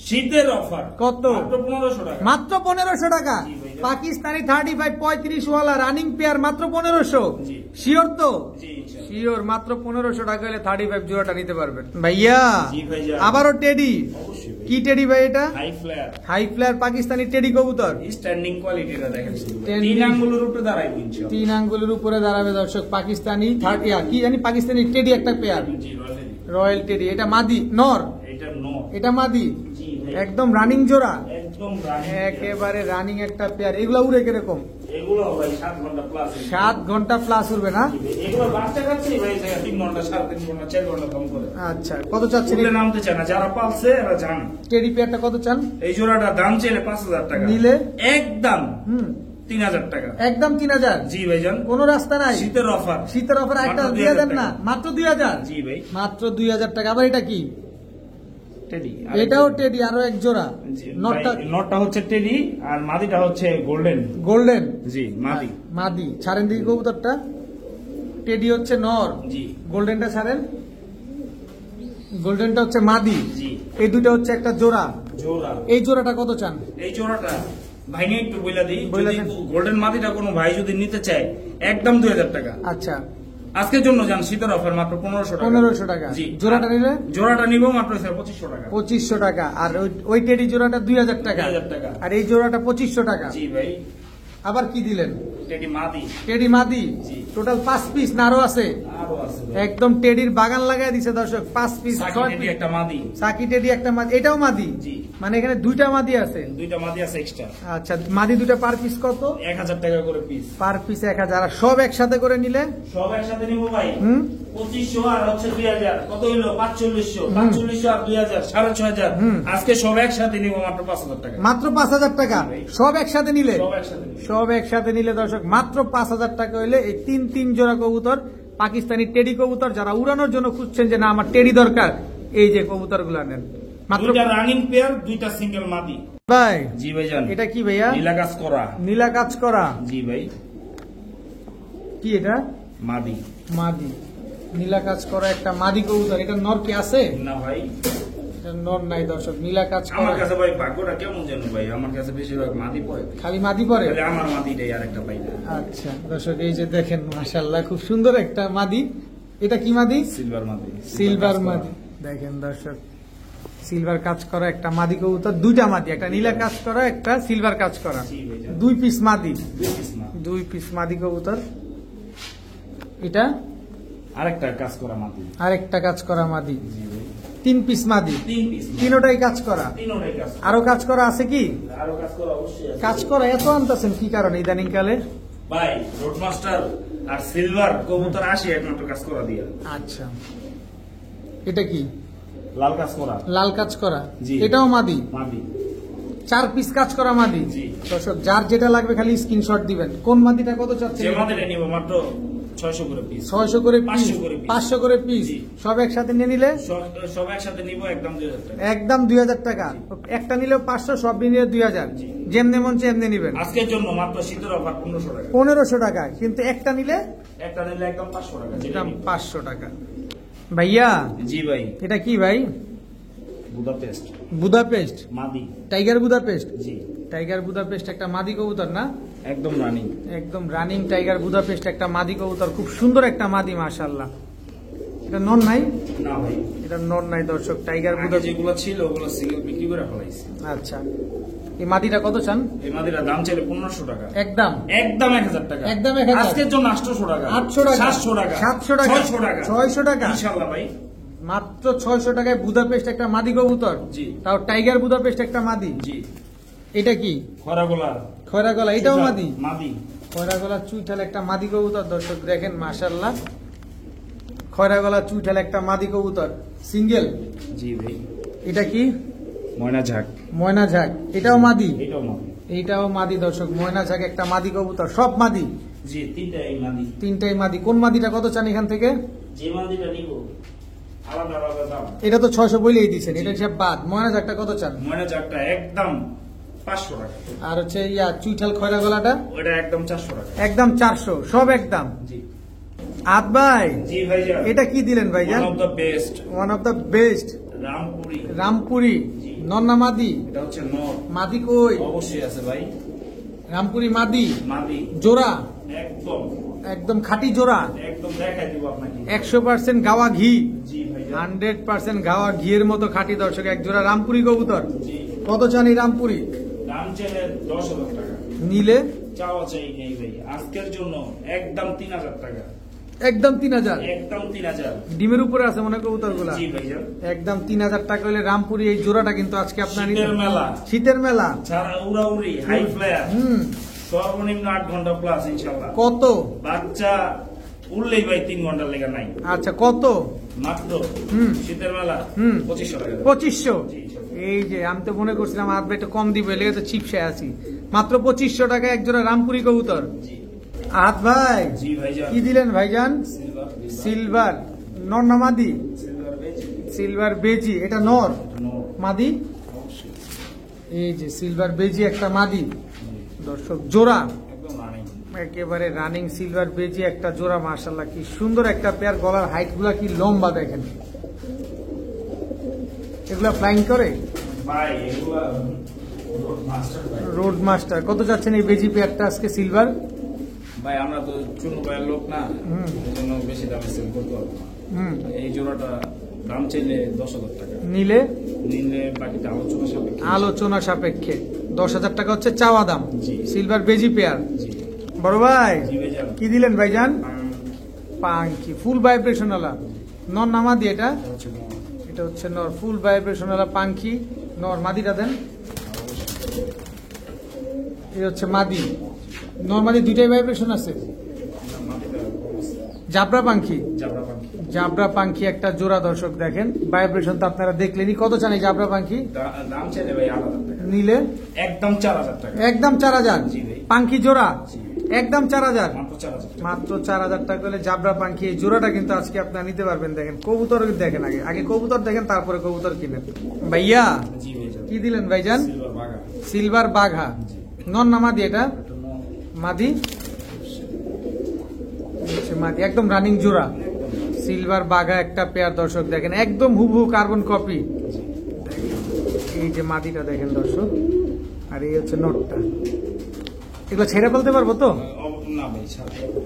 শীতের অফার
কত?
মাত্র 1500 টাকা।
মাত্র 1500 টাকা।
জি ভাই।
পাকিস্তানি 35 35 ওয়ালা রানিং পেয়ার মাত্র 1500।
জি।
শিওর তো?
জি ইনশাআল্লাহ।
শিওর। মাত্র 1500 টাকা হলে 35 জোড়াটা নিতে পারবেন ভাইয়া।
জি ভাইয়া।
আবারও টেডি।
অবশ্যই ভাই।
কি টেডি ভাই এটা?
High flyer
high flyer Pakistani teddy কবুতর।
স্ট্যান্ডিং কোয়ালিটিটা দেখেন শুধু।
Standing।
3 আঙ্গুলের উপরে দাঁড়ায় ইনশাআল্লাহ।
3 আঙ্গুলের উপরে দাঁড়াবে দর্শক। পাকিস্তানি কি জানি পাকিস্তানি টেডি একটা পেয়ার,
জি অলরেডি।
Royal teddy. এটা মাদি নর,
এটা নর।
এটা মাদি।
জি ভাই।
একদম রানিং জোড়া,
একদম রানিং।
একেবারে রানিং একটা পেয়ার। এগুলা উড়ে কিরকম?
এগুলো ভাই 7 ঘন্টা প্লাস
7 ঘন্টা প্লাস উঠবে না?
এগুলো বাচ্চা কাচ্চা ভাই 3 ঘন্টা 3.5 ঘন্টা 4 ঘন্টা কম করে।
আচ্ছা, কত চাচ্ছেন?
ছেলে নামতে চায় না, যারা পালছে এরা জানে।
টেডি পেয়ারটা কত চান?
এই জোড়াটা দাম চাইলে 5000 টাকা,
নিলে
একদম 3000 টাকা।
একদম 3000?
জি ভাইজান,
কোনো রাস্তা নাই?
শীতের অফার।
শীতের অফার একটা
মাত্র
দিয়ে
2000
দেন না? মাত্র 2000?
জি ভাই,
মাত্র 2000 টাকা। আবার এটা কি?
টেডি।
এটাও টেডি, আরো এক জোড়া। নটটা
নটটা হচ্ছে টেডি আর মাদিটা হচ্ছে গোল্ডেন।
গোল্ডেন?
জি, মাদি।
মাদি ছাড়েন দিকে কবুতরটা। টেডি হচ্ছে নর,
জি।
গোল্ডেনটা ছাড়েন। গোল্ডেনটা হচ্ছে মাদি।
জি,
এই দুটো হচ্ছে একটা জোড়া।
জোড়া।
এই জোড়াটা কত চান?
এই জোড়াটা ভাই নিয়ে একটু বইলা দিই,
বইলা
যদি
দেন।
গোল্ডেন মাদিটা কোনো ভাই যদি নিতে চায় একদম 2000 টাকা।
আচ্ছা,
আজকের জন্য যান শীতের অফার মাত্র 1500 টাকা।
1500 টাকা।
জি।
জোড়াটা নিলে?
জোড়াটা নিব মাত্র 2500 টাকা।
2500 টাকা। আর ওই টেডি জোড়াটা 2000 টাকা।
2000 টাকা।
আর এই জোড়াটা 2500 টাকা।
জি ভাই,
আবার কি দিলেন?
টেডি মাদি।
টেডি মাদি।
জি।
টোটাল 5 পিস না আরো আছে?
আরো আছে ভাই।
একদম টেডির বাগান লাগাই দিছে দর্শক। 5 পিস,
সাকি
6
টেডি
পিস।
একটা মাদি।
সাকি টেডি একটা মাদি। এটাও মাদি?
জি।
মানে এখানে দুইটা মাদি আছে?
দুইটা মাদি আছে এক্সট্রা।
আচ্ছা, মাদি দুইটা পার পিস কত?
1000 টাকা করে পিস।
Per piece 1000। আর সব একসাথে করে নিলে?
সব একসাথে নিব ভাই। 2500 আর হচ্ছে 2000, কত হইলো? 4500। 4500 আর 2000 6500। আজকে সব একসাথে নিব মাত্র 5000 টাকা।
মাত্র 5000 টাকা সব একসাথে নিলে?
সব একসাথে নিব।
সব একসাথে নিলে দর্শক মাত্র 5000 টাকা হইলে এই তিন জোড়া কবুতর, পাকিস্তানি টেডি কবুতর, যারা উড়ানোর জন্য খুঁজছেন যে না আমার টেডি দরকার, এই যে কবুতর গুলা নেন মাত্র।
দুইটা রানিং পেয়ার, দুইটা সিঙ্গেল মাদি।
ভাই
জি ভাইজান,
এটা কি ভাইয়া?
নীলা কাজ করা।
নীলা কাজ করা?
জি ভাই,
কি এটা?
মাদি।
মাদি, নীলা কাজ করা একটা মাদি কবুতর। এটা নর কি আছে?
না ভাই,
এটা নর নাই দর্শক। নীলা কাজ করা।
আমার কাছে ভাই ভাগ্যটা কেমন জানো ভাই, আমার কাছে বেশিরভাগ মাদি পড়ে।
খালি মাদি পরে?
তাহলে আমার মাদিটাই আর একটা পাই না।
আচ্ছা দর্শক, এই যে দেখেন মাশাআল্লাহ খুব সুন্দর একটা মাদি। এটা কি মাদি?
সিলভার মাদি।
সিলভার মাদি। দেখেন দর্শক, সিলভার কাজ করা একটা মাদি কবুতর, দুইটা মাদি, একটা নীলা কাজ করা, একটা সিলভার কাজ করা।
জি ভাইজান,
2 পিস মাদি।
2 পিস না,
2 পিস মাদি কবুতর। এটা
আরেকটা কাজ করা মাদি।
আরেকটা কাজ করা মাদি।
জি ভাই,
3 পিস মাদি।
3 পিস।
তিনোটাই কাজ করা?
তিনটাই কাজ।
আরো কাজ করা আছে কি?
আরো কাজ করা অবশ্যই আছে।
কাজ করা এত আনতেছেন কি কারণে ইদানিং কালে?
ভাই রোডমাস্টার আর সিলভার কবুতর 80 একমাত্র কাজ করা দিয়া।
আচ্ছা, এটা কি?
লাল কাজ করা।
লাল কাজ করা?
জি।
এটাও মাদি?
মাদি।
4 পিস কাজ করা মাদি।
জি।
দর্শক, যার যেটা লাগবে খালি স্ক্রিনশট দিবেন। কোন মাদিটা কত চাচ্ছেন?
যে মাদিটা নিব মাত্র 600 করে পিস।
600 করে পিস?
500 করে piece।
500 করে পিস?
জি।
সব একসাথে নিয়ে নিলে?
সব একসাথে নিব একদম 2000 টাকা।
একদম 2000 টাকা। একটা নিলে 500, সব নিলে 2000।
জি।
যেমনি মন চায় এমনি নিবেন।
আজকের জন্য মাত্র শীতের অফার 1500 টাকা।
1500 টাকা, কিন্তু একটা নিলে
একটা নিলে একদম 500 টাকা। যেটা
একদম
নিব।
500 টাকা। ভাইয়া
জি ভাই,
এটা কি ভাই?
Budapest
Budapest?
মাদি।
Tiger Budapest?
জি,
টাইগার বুদাপেস্ট একটা মাদি কবুতর না?
একদম রানিং।
একদম রানিং টাইগার বুদাপেস্ট একটা মাদি কবুতর, খুব সুন্দর একটা মাদি মাশাআল্লাহ। এটা নন নাই?
না ভাই,
এটা নন নাই দর্শক। টাইগার
আগে
বুদাপেস্ট।
যেগুলো ছিল ওগুলো সিঙ্গেল বিক্রি করে ফেলাইছি।
আচ্ছা, এই মাদিটা কত চান?
এই মাদিরা দাম চাইলে 1500 টাকা।
একদম
একদম 1000 টাকা।
একদম 1000।
আজকের জন্য 800 টাকা।
800 টাকা?
700 টাকা।
700 টাকা?
600 টাকা।
600 টাকা?
ইনশাআল্লাহ ভাই।
মাত্র 600 টাকায় বুদাপেস্ট একটা মাদি কবুতর।
জি।
তাও টাইগার বুদাপেস্ট একটা মাদি।
জি,
এটা কি?
খরাগোলা।
খয়রা গলা? এটাও মাদি?
মাদি।
খয়রা গলা চুইঠাল একটা মাদি কবুতর দর্শক, দেখেন মাশাআল্লাহ। খয়রা গলা চুইঠাল একটা মাদি কবুতর, সিঙ্গেল।
জি ভাই,
এটা কি?
ময়না ঝাক।
ময়না ঝাক? এটাও মাদি?
এটাও মাদি।
এইটাও মাদি দর্শক। ময়না ঝাক একটা মাদি কবুতর, সব মাদি?
জি, তিনটাই মাদি।
তিনটাই মাদি। কোন মাদিটা কত চান এখান থেকে?
যে মাদিটা নিব আলাদা আলাদা দাম।
এটা তো 600 বলেই দিচ্ছেন, এটা হিসাব বাদ। ময়না ঝাকটা কত চান?
ময়না ঝাকটা একদম 500 টাকা।
আর হচ্ছে চুইঠাল খয়রা গলাটা?
ওটা একদম 400 টাকা।
একদম 400, সব একদম।
জি।
আদ ভাই
জি ভাইজান,
এটা কি দিলেন ভাইজান?
One of the best.
One of the best
Rampuri.
Rampuri.
জি।
নন্না মাদি?
এটা হচ্ছে নর।
মাদি কই?
অবশ্যই আছে ভাই।
রামপুরি মাদি?
মাদি।
জোড়া?
একদম
একদম খাঁটি জোড়া?
একদম দেখাই দিব আপনাকে।
100% গাওয়া ঘি?
জি ভাইজান।
100% গাওয়া ঘিয়ের মতো খাঁটি দর্শক, এক জোড়া রামপুরি কবুতর।
জি।
কত চান এই রামপুরি?
দাম চাইলে 10,000 টাকা।
নিলে?
চাওয়া চাই নেই ভাই, আজকের জন্য একদম 3000 টাকা।
একদম 3000?
একদম 3000।
ডিমের উপরে আছে মনে কবুতর গুলা?
জি ভাইজান।
একদম 3000 টাকা হলে রামপুরি এই জোড়াটা কিন্তু আজকে আপনার
শীতের মেলা।
শীতের মেলা।
যারা উড়াউড়ি হাই ফ্লায়ার সর্বনিম্ন 8 ঘন্টা প্লাস ইনশাআল্লাহ।
কত
বাচ্চা উঠলেই ভাই 3 ঘন্টার লেগে নাই।
আচ্ছা কত
মাত্র শীতের মেলা 2500 টাকা।
2500। এই যে আমি তো মনে করছিলাম হাত ভাই একটু কম দিবে, লেগে তো চিপসে আছি। মাত্র 2500 টাকায় এক জোড়া রামপুরি কবুতর। হাত ভাই
জি ভাইজান।
কি দিলেন ভাইজান? সিলভার নর না মাদি? সিলভার বেজি। এটা নর মাদি? এই যে সিলভার বেজি একটা মাদি দর্শক, জোড়া একেবারে রানিং সিলভার বেজি একটা জোড়া। মাশাআল্লাহ কি সুন্দর একটা পেয়ার। গলার হাইট গুলা কি লম্বা দেখেন। এগুলা ফ্লাইং করে
ভাই, এগুলা
রোড মাস্টার। কত যাচ্ছেন এই বেজি পেয়ারটা আজকে সিলভার?
ভাই আমরা তো চুনো ভাইয়ের লোক না, এজন্য বেশি দামে সেল করতে পারবো না। এই জোড়াটা দাম চাইলে 10,000 টাকা,
নিলে
বাকিটা
আলোচনা সাপেক্ষে 10,000 টাকা হচ্ছে চাওয়া দাম। সিলভার বেজি পেয়ার।
জি
বড় ভাই
জি ভাইজান।
কি দিলেন ভাইজান? পাঙ্কি ফুল ভাইব্রেশন ওয়ালা নর না মাদি? এটা এটা হচ্ছে নর, ফুল ভাইব্রেশন ওয়ালা পাঙ্কি নর। মাদিটা দেন। এই হচ্ছে মাদি। নর মাদি দুইটাই ভাইব্রেশন আছে। জাবরা পাঙ্কি, জাবরা পাঙ্কি একটা জোড়া দর্শক দেখেন। ভাইব্রেশন তো আপনারা দেখলেনই। কত চান এই জাবরা পাঙ্কি?
দাম চাইলে ভাই 8,000 টাকা,
নিলে
একদম 4,000 টাকা।
একদম 4,000 পাঙ্কি জোড়া, একদম 4,000 মাত্র 4,000 টাকা হলে জাবরা পাঙ্কি এই জোড়াটা কিন্তু আজকে আপনারা নিতে পারবেন। দেখেন কবুতর দেখেন, আগে আগে কবুতর দেখেন তারপরে কবুতর কিনেন। ভাইয়া কি দিলেন ভাইজান? সিলভার বাঘা নর না মাদি? এটা মাদি। মাদি একদম রানিং জোড়া সিলভার বাঘা একটা পেয়ার দর্শক দেখেন, একদম হুবহু কার্বন কপি। এই যে মাদিটা দেখেন দর্শক, আর এই হচ্ছে নটটা। এগুলো ছেড়ে ফেলতে পারবো তো?
না ভাই,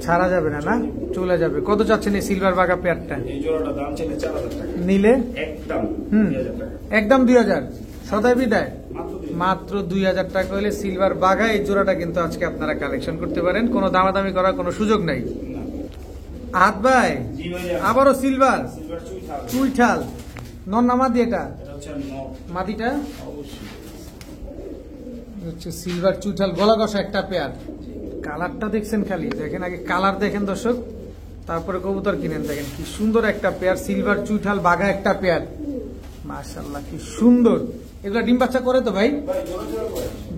ছাড়া যাবে না, না চলে যাবে। কত চাচ্ছেন এই সিলভার বাঘা পেয়ারটা?
এই জোড়াটা দাম চাইলে 4,000 টাকা,
নিলে
একদম 2,000 টাকা।
একদম 2,000 সদাই বিদায়। মাত্র 2,000 টাকা হলে সিলভার বাঘা এই জোড়াটা কিন্তু আজকে আপনারা কালেকশন করতে পারেন। কোনো দামাদামি করার কোনো সুযোগ নাই। হাত ভাই আবারও সিলভার চুইঠাল নর না মাদি? এটা মাদিটা হচ্ছে সিলভার চুইঠাল গলা কষা একটা পেয়ার। কালারটা দেখছেন খালি, দেখেন আগে কালার দেখেন দর্শক, তারপরে কবুতর কিনেন। দেখেন কি সুন্দর একটা পেয়ার, সিলভার চুইঠাল বাঘা একটা পেয়ার। মাশাআল্লাহ কি সুন্দর। এগুলা ডিম বাচ্চা করে তো ভাই?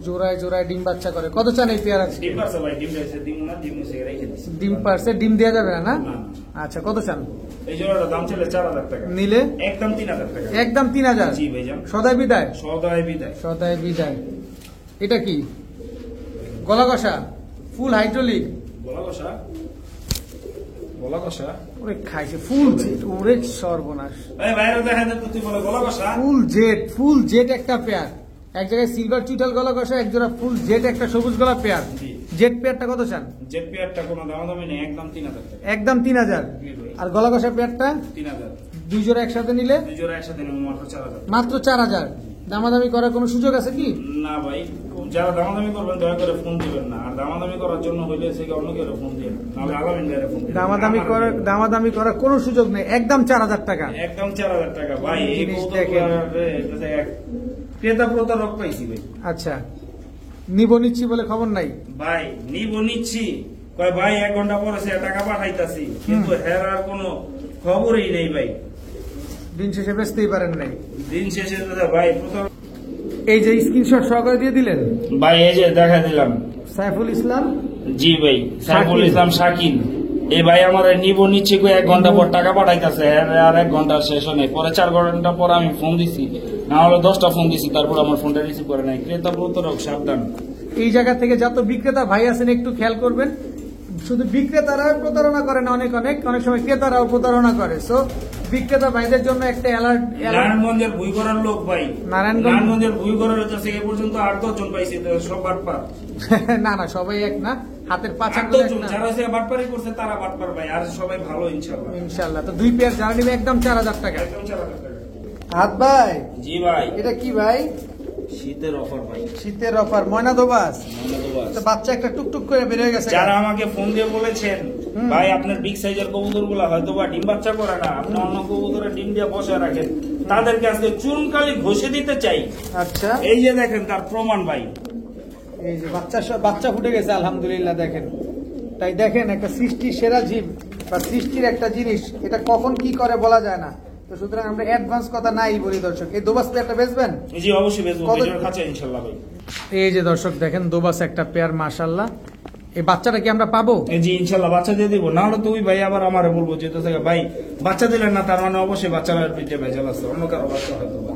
জোড়ায় জোড়ায় ডিম বাচ্চা করে। কত চান এই পেয়ার? আছে ডিম পারছে, ডিম দেওয়া যাবে না? আচ্ছা কত চান?
এই জোড়াটার দাম ছিল 4,000 টাকা,
নিলে
একদম 3,000 টাকা।
একদম 3,000।
জি ভাইজান।
সদাই বিদায়।
সদাই বিদায়।
সদাই বিদায়। এটা কি গলা কষা ফুল হাইড্রোলিক?
গলা কষা, গলা কষা
ওরে খাইছে ফুল জেট। ওরে সর্বনাশ,
এই বাইরে দেখা যায় তো, তুই বলে গলা কষা।
ফুল জেট, ফুল জেট একটা পেয়ার। এক জায়গায় সিলভার চুইঠাল গলা কষা, এক জোড়া ফুল জেট একটা সবুজ গলা পেয়ার। জেট পেয়ারটা কত চান?
জেট পেয়ারটা কোনো দামাদামি নেই, একদম 3,000 টাকা,
একদম 3,000। আর গলা কষা পেয়ারটা
3,000।
দুই জোড়া একসাথে নিলে?
দুই জোড়া একসাথে নিলে মাত্র 4,000।
মাত্র 4,000। দামাদামি করার কোনো সুযোগ আছে কি?
না ভাই, যারা দামাদামি করবেন দয়া করে ফোন দিবেন না। আর দামাদামি করার জন্য হইলে সে অন্য কেউ ফোন দিবেন, নাহলে আলামিন ভাইয়ের ফোন দিবেন।
দামাদামি করার কোনো সুযোগ নেই, একদম 4,000 টাকা,
একদম 4,000 টাকা। ভাই এই
জিনিস দেখেন।
ক্রেতা প্রতারক পাইছি ভাই।
আচ্ছা নিব নিচ্ছি বলে খবর নাই
ভাই, নিচ্ছি কয় ভাই 1 ঘন্টা পরে সে টাকা পাঠাইতাছি, কিন্তু হেরার কোনো খবরই নেই ভাই।
দিন শেষে বেচতেই পারেন নাই।
দিন শেষে ভাই প্রতারক।
এই যে স্ক্রিনশট সহকারে দিয়ে দিলেন
ভাই, এই যে দেখা দিলাম
সাইফুল ইসলাম।
জি ভাই, সাইফুল ইসলাম শাকিল। এই ভাই আমার নিচ্ছি 1 ঘন্টা পর টাকা পাঠাইতেছে, আর 1 ঘন্টা শেষ নেই। পরে 4 ঘন্টা পর আমি ফোন দিছি, না হলে 10টা ফোন দিছি, তারপর আমার ফোনটা রিসিভ করে নাই। ক্রেতা প্রতারক, সাবধান।
এই জায়গা থেকে যত বিক্রেতা ভাই আছেন একটু খেয়াল করবেন। শুধু বিক্রেতারাও প্রতারণা করে না, অনেক সময় ক্রেতারাও প্রতারণা করে। সো বিক্রেতা ভাইদের জন্য একটা অ্যালার্ট।
নারায়ণগঞ্জের ভুই করার লোক ভাই, নারায়ণগঞ্জের ভুই করার হচ্ছে এ পর্যন্ত 8-10 জন পাইছে, সব বাটপার।
না না, সবাই এক না, হাতের পাঁচা
যারা সে বাটপারি করছে তারা বাটপার ভাই, আর সবাই ভালো ইনশাআল্লাহ।
ইনশাআল্লাহ। তো 2 পেয়ার যারা নিবে একদম 4,000 টাকা।
একদম 4,000 টাকা।
হাত ভাই।
জি ভাই।
এটা কি ভাই?
শীতের অফার ভাই,
শীতের অফার। ময়না দোবাস। বাচ্চা একটা টুকটুক করে বের হয়ে গেছে।
যারা আমাকে ফোন দিয়ে বলেছেন ভাই আপনার বিগ সাইজের কবুতর গুলা হয়তো বা ডিম বাচ্চা করে না, আপনি অন্য কবুতরের ডিম দিয়ে বসে রাখেন, তাদেরকে আজকে চুনকালি ঘষে দিতে চাই।
আচ্ছা,
এই যে দেখেন তার প্রমাণ ভাই।
এই যে বাচ্চা ফুটে গেছে আলহামদুলিল্লাহ। দেখেন, তাই দেখেন একটা সৃষ্টির সেরা জীব বা সৃষ্টির একটা জিনিস, এটা কখন কি করে বলা যায় না। তো সুতরাং আমরা অ্যাডভান্স কথা নাই বলি দর্শক। এই দোবাস পেয়ারটা বেচবেন?
জি অবশ্যই বেচবো, ভিডিওর কাছে ইনশাআল্লাহ ভাই।
এই যে দর্শক দেখেন দোবাস একটা পেয়ার, মাশাআল্লাহ। এই বাচ্চাটা কি আমরা পাবো?
জি ইনশাআল্লাহ বাচ্চা দিয়ে দিব, না হলে তুই ভাই আবার আমারে বলবো যে তো থেকে ভাই বাচ্চা দিলেন না, তার মানে অবশ্যই বাচ্চার পিঠে ভেজাল আছে, অন্য কারো বাচ্চা হয়তো বা।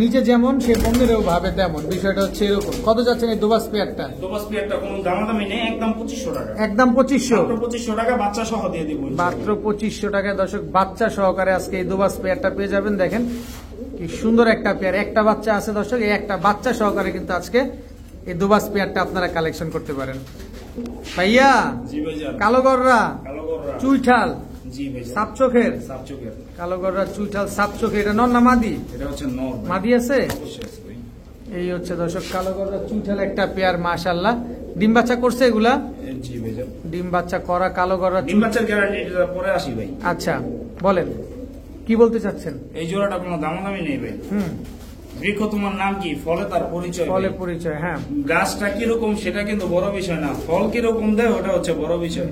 নিজে যেমন সে বন্ধুরেও ভাবে তেমন, বিষয়টা হচ্ছে এরকম। কত যাচ্ছেন এই দোবাস পেয়ারটা?
দোবাস পেয়ারটা কোনো দামাদামি নেই, একদম 2500 টাকা।
একদম 2500?
মাত্র 2500 টাকা বাচ্চা সহ দিয়ে দিব।
মাত্র 2500 টাকায় দর্শক বাচ্চা সহকারে আজকে এই দোবাস পেয়ারটা পেয়ে যাবেন। দেখেন কি সুন্দর একটা পেয়ার, একটা বাচ্চা আছে দর্শক, এই একটা বাচ্চা সহকারে কিন্তু আজকে এই দোবাস পেয়ারটা আপনারা কালেকশন করতে পারেন। ভাইয়া
জি ভাইজান,
কালো গররা, চুইঠাল,
জি ভাই
সাপ চোখের,
সাপচোকের
কালো গররা, চুইঠাল, সাপ চোখের, এটা নর না মাদি?
এটা হচ্ছে নর।
মাদি আছে?
অবশ্যই আছে ভাই।
এই হচ্ছে দর্শক কালো গররা, চুইঠাল একটা পেয়ার, মাশাআল্লাহ। ডিম বাচ্চা করছে এগুলা?
জি ভাইজান,
ডিম বাচ্চা করা কালো গররা,
ডিম বাচ্চার গ্যারান্টি এটা পরে আসি ভাই।
আচ্ছা বলেন কি বলতে চাচ্ছেন?
এই জোড়াটা কোনো দামাদামি নেই ভাই।
হুম,
বৃক্ষ তোমার নাম কি, ফলে তার পরিচয়।
ফলে
ভাই।
পরিচয়, হ্যাঁ।
গাছটা কিরকম সেটা কিন্তু বড় বিষয় না, ফল কিরকম দেয় ওটা হচ্ছে বড় বিষয়।